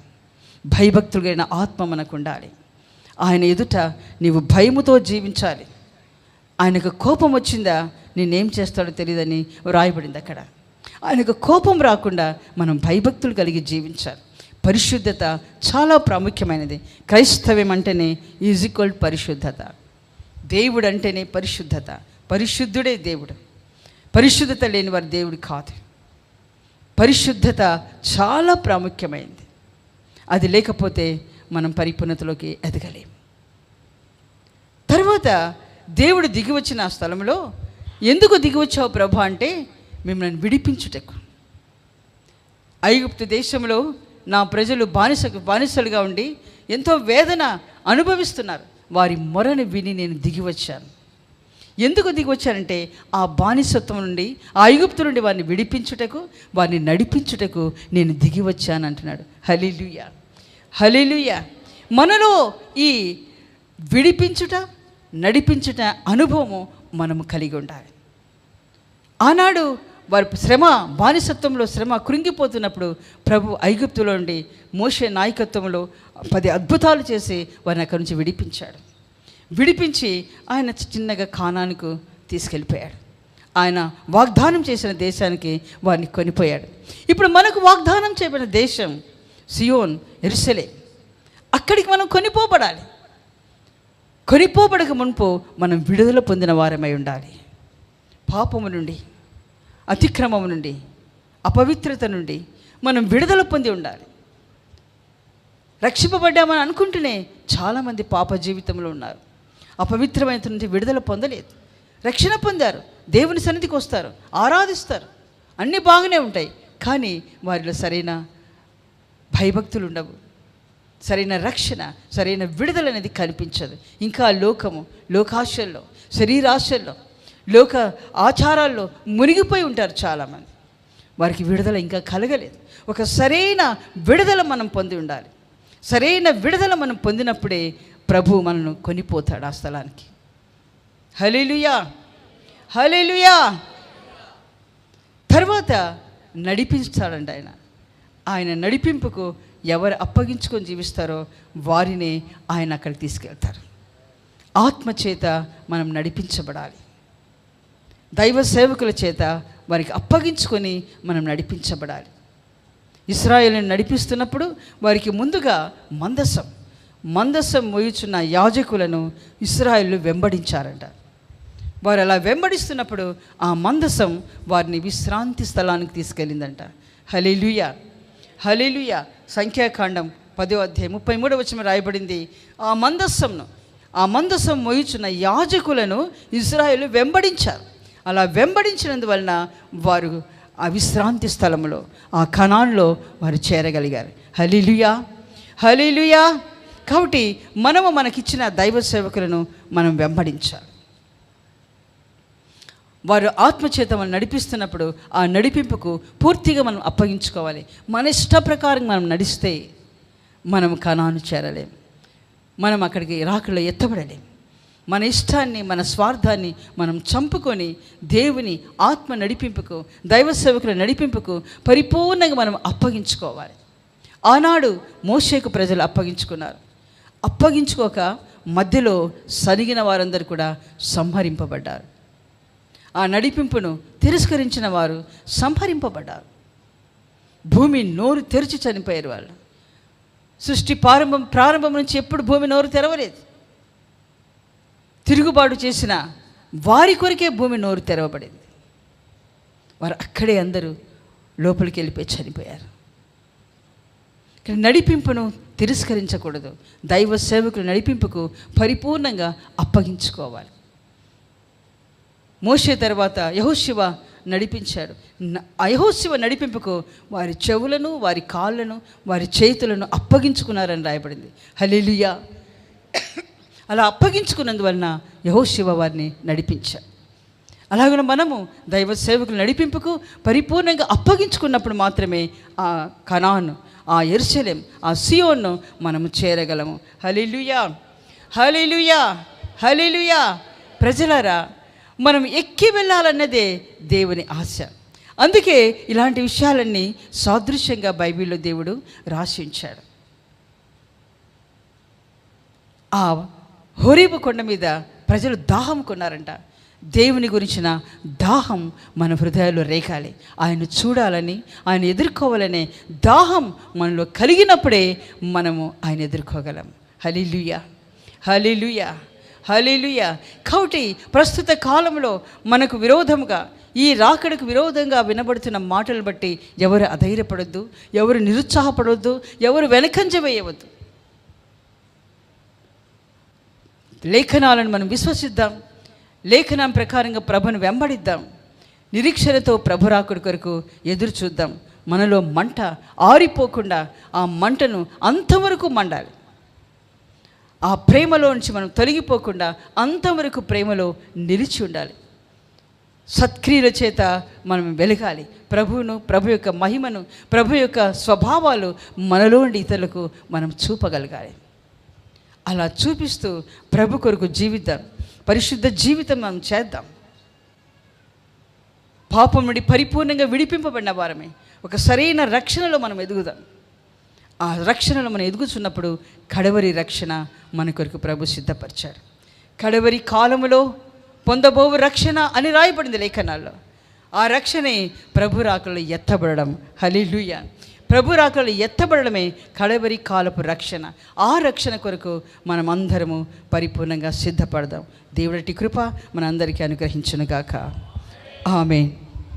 భయభక్తులైన ఆత్మ మనకు ఉండాలి. ఆయన ఎదుట నీవు భయముతో జీవించాలి. ఆయనకు కోపం వచ్చిందా నేనేం చేస్తాడో తెలియదని రాయబడింది అక్కడ. ఆయనకు కోపం రాకుండా మనం భయభక్తులు కలిగి జీవించాలి. పరిశుద్ధత చాలా ప్రాముఖ్యమైనది. క్రైస్తవ్యం అంటేనే ఈజ్ ఈక్వల్ పరిశుద్ధత. దేవుడు అంటేనే పరిశుద్ధత. పరిశుద్ధుడే దేవుడు. పరిశుద్ధత లేని వారి దేవుడు కాదు. పరిశుద్ధత చాలా ప్రాముఖ్యమైనది. అది లేకపోతే మనం పరిపూర్ణతలోకి ఎదగలేం. తర్వాత దేవుడు దిగివచ్చిన ఆ స్థలంలో, ఎందుకు దిగివచ్చావు ప్రభు అంటే మిమ్మల్ని విడిపించుటకు. ఐగుప్తు దేశంలో నా ప్రజలు బానిసలుగా ఉండి ఎంతో వేదన అనుభవిస్తున్నారు. వారి మొరను విని నేను దిగివచ్చాను. ఎందుకు దిగివచ్చానంటే ఆ బానిసత్వం నుండి, ఆ ఐగుప్తు నుండి వారిని విడిపించుటకు, వారిని నడిపించుటకు నేను దిగివచ్చాను అంటున్నాడు. హల్లెలూయా, హల్లెలూయా. మనలో ఈ విడిపించుట, నడిపించుట అనుభవము మనము కలిగి ఉండాలి. ఆనాడు వారి శ్రమ, బానిసత్వంలో శ్రమ కృంగిపోతున్నప్పుడు ప్రభు ఐగుప్తులో నుండి మోషే నాయకత్వంలో 10 అద్భుతాలు చేసి వారిని అక్కడి నుంచి విడిపించాడు. విడిపించి ఆయన చిన్నగా కానానుకు తీసుకెళ్ళిపోయాడు. ఆయన వాగ్దానం చేసిన దేశానికి వారిని కొనిపోయాడు. ఇప్పుడు మనకు వాగ్దానం చేయబడిన దేశం సియోన్, యెరూషలేం. అక్కడికి మనం కొనిపోబడాలి. కొనిపోబడక మునుపు మనం విడుదల పొందిన వారమై ఉండాలి. పాపము నుండి, అతిక్రమము నుండి, అపవిత్రత నుండి మనం విడుదల పొంది ఉండాలి. రక్షింపబడ్డామని అనుకుంటూనే చాలామంది పాప జీవితంలో ఉన్నారు. అపవిత్రమైన నుండి విడుదల పొందలేదు. రక్షణ పొందారు, దేవుని సన్నిధికి వస్తారు, ఆరాధిస్తారు, అన్నీ బాగానే ఉంటాయి. కానీ వారిలో సరైన భయభక్తులు ఉండవు, సరైన రక్షణ, సరైన విడుదల అనేది కనిపించదు. ఇంకా లోకము, లోకాశల్లో, శరీరాశల్లో, లోక ఆచారాల్లో మునిగిపోయి ఉంటారు చాలామంది. వారికి విడుదల ఇంకా కలగలేదు. ఒక సరైన విడుదల మనం పొంది ఉండాలి. సరైన విడుదల మనం పొందినప్పుడే ప్రభు మనను కొనిపోతాడు ఆ స్థలానికి. హల్లెలూయా, హల్లెలూయా. తర్వాత నడిపిస్తాడంట. ఆయన నడిపింపుకు ఎవరు అప్పగించుకొని జీవిస్తారో వారిని ఆయన అక్కడికి తీసుకెళ్తారు. ఆత్మ చేత మనం నడిపించబడాలి. దైవ సేవకుల చేత వారికి అప్పగించుకొని మనం నడిపించబడాలి. ఇశ్రాయేలును నడిపిస్తున్నప్పుడు వారికి ముందుగా మందసం మోయుచున్న యాజకులను ఇశ్రాయేలు వెంబడించారంట. వారు అలా వెంబడిస్తున్నప్పుడు ఆ మందసం వారిని విశ్రాంతి స్థలానికి తీసుకెళ్ళిందంట. హల్లెలూయా, హల్లెలూయా. సంఖ్యాకాండం 10వ అధ్యాయం 33వ వచనం రాయబడింది, ఆ మందసం మోయుచున్న యాజకులను ఇశ్రాయేలు వెంబడించారు. అలా వెంబడించినందువలన వారు ఆ విశ్రాంతి స్థలంలో, ఆ కనాన్లో వారు చేరగలిగారు. హల్లెలూయా, హల్లెలూయా. కాబట్టి మనకిచ్చిన దైవ సేవకులను మనం వెంబడించాలి. వారు ఆత్మచేత మనం నడిపిస్తున్నప్పుడు ఆ నడిపింపుకు పూర్తిగా మనం అప్పగించుకోవాలి. మన ఇష్ట ప్రకారం మనం నడిస్తే మనం కనాను చేరలేం, మనం అక్కడికి రాకలో ఎత్తబడలేం. మన ఇష్టాన్ని, మన స్వార్థాన్ని మనం చంపుకొని దేవుని ఆత్మ నడిపింపుకు, దైవ సేవకుల నడిపింపుకు పరిపూర్ణంగా మనం అప్పగించుకోవాలి. ఆనాడు మోషేకు ప్రజలు అప్పగించుకున్నారు. అప్పగించుకోక మధ్యలో సరిగిన వారందరూ కూడా సంహరింపబడ్డారు. ఆ నడిపింపును తిరస్కరించిన వారు సంహరింపబడ్డారు. భూమి నోరు తెరిచి చనిపోయారు వాళ్ళు. సృష్టి ప్రారంభం నుంచి ఎప్పుడు భూమి నోరు తెరవలేదు. తిరుగుబాటు చేసిన వారి కొరకే భూమి నోరు తెరవబడింది. వారు అక్కడే అందరూ లోపలికి వెళ్ళిపోయి చనిపోయారు. నడిపింపును తిరస్కరించకూడదు. దైవ సేవకుల నడిపింపుకు పరిపూర్ణంగా అప్పగించుకోవాలి. మోషే తర్వాత యెహోషువ నడిపించాడు. ఆ యెహోషువ నడిపింపుకు వారి చెవులను, వారి కాళ్ళను, వారి చేతులను అప్పగించుకున్నారని రాయబడింది. హల్లెలూయా. అలా అప్పగించుకున్నందువలన యెహోషువ వారిని నడిపించాడు. అలాగే మనము దైవ సేవకుల నడిపింపుకు పరిపూర్ణంగా అప్పగించుకున్నప్పుడు మాత్రమే ఆ కనాను, ఆ యెరూషలేం, ఆ సియోను మనము చేరగలము. హల్లెలూయా, హల్లెలూయా, హల్లెలూయా. ప్రజలారా, మనం ఎక్కి వెళ్ళాలన్నదే దేవుని ఆశ. అందుకే ఇలాంటి విషయాలన్నీ సాదృశ్యంగా బైబిల్లో దేవుడు రాసి ఉంచాడు. ఆ హోరేబు కొండ మీద ప్రజలు దాహం కొన్నారంట. దేవుని గురించిన దాహం మన హృదయాల్లో రేగాలి. ఆయన చూడాలని, ఆయన ఎదుర్కోవాలనే దాహం మనలో కలిగినప్పుడే మనము ఆయన ఎదుర్కోగలం. హల్లెలూయా, హల్లెలూయా, హల్లెలూయా. కాబట్టి ప్రస్తుత కాలంలో మనకు విరోధముగా, ఈ రాకడకు విరోధంగా వినబడుతున్న మాటలు బట్టి ఎవరు అధైర్యపడొద్దు, ఎవరు నిరుత్సాహపడొద్దు, ఎవరు వెనకంజ వేయవద్దు. లేఖనాలను మనం విశ్వసిద్దాం. లేఖనం ప్రకారంగా ప్రభును వెంబడిద్దాం. నిరీక్షణతో ప్రభు రాకడ కొరకు ఎదురు చూద్దాం. మనలో మంట ఆరిపోకుండా ఆ మంటను అంతవరకు మండాలి. ఆ ప్రేమలో నుంచి మనం తొలగిపోకుండా అంతవరకు ప్రేమలో నిలిచి ఉండాలి. సత్క్రియల చేత మనం వెలగాలి. ప్రభువును, ప్రభు యొక్క మహిమను, ప్రభు యొక్క స్వభావాలు మనలో ఉండి ఇతరులకు మనం చూపగలగాలి. అలా చూపిస్తూ ప్రభు కొరకు జీవిద్దాం. పరిశుద్ధ జీవితం మనం చేద్దాం. పాపం నుండి పరిపూర్ణంగా విడిపింపబడిన వారమే. ఒక సరైన రక్షణలో మనం ఎదుగుదాం. ఆ రక్షణలో మనం ఎదుగుతున్నప్పుడు కడవరి రక్షణ మన కొరకు ప్రభు సిద్ధపరిచాడు. కడవరి కాలములో పొందబోవు రక్షణ అని రాయబడింది లేఖనాల్లో. ఆ రక్షణే ప్రభు రాకలో ఎత్తబడడం. హల్లెలూయా. ప్రభు రాకలో ఎత్తబడడమే కడవరి కాలపు రక్షణ. ఆ రక్షణ కొరకు మనం అందరము పరిపూర్ణంగా సిద్ధపడదాం. దేవుడి కృప మన అందరికీ అనుగ్రహించునుగాక. ఆమేన్.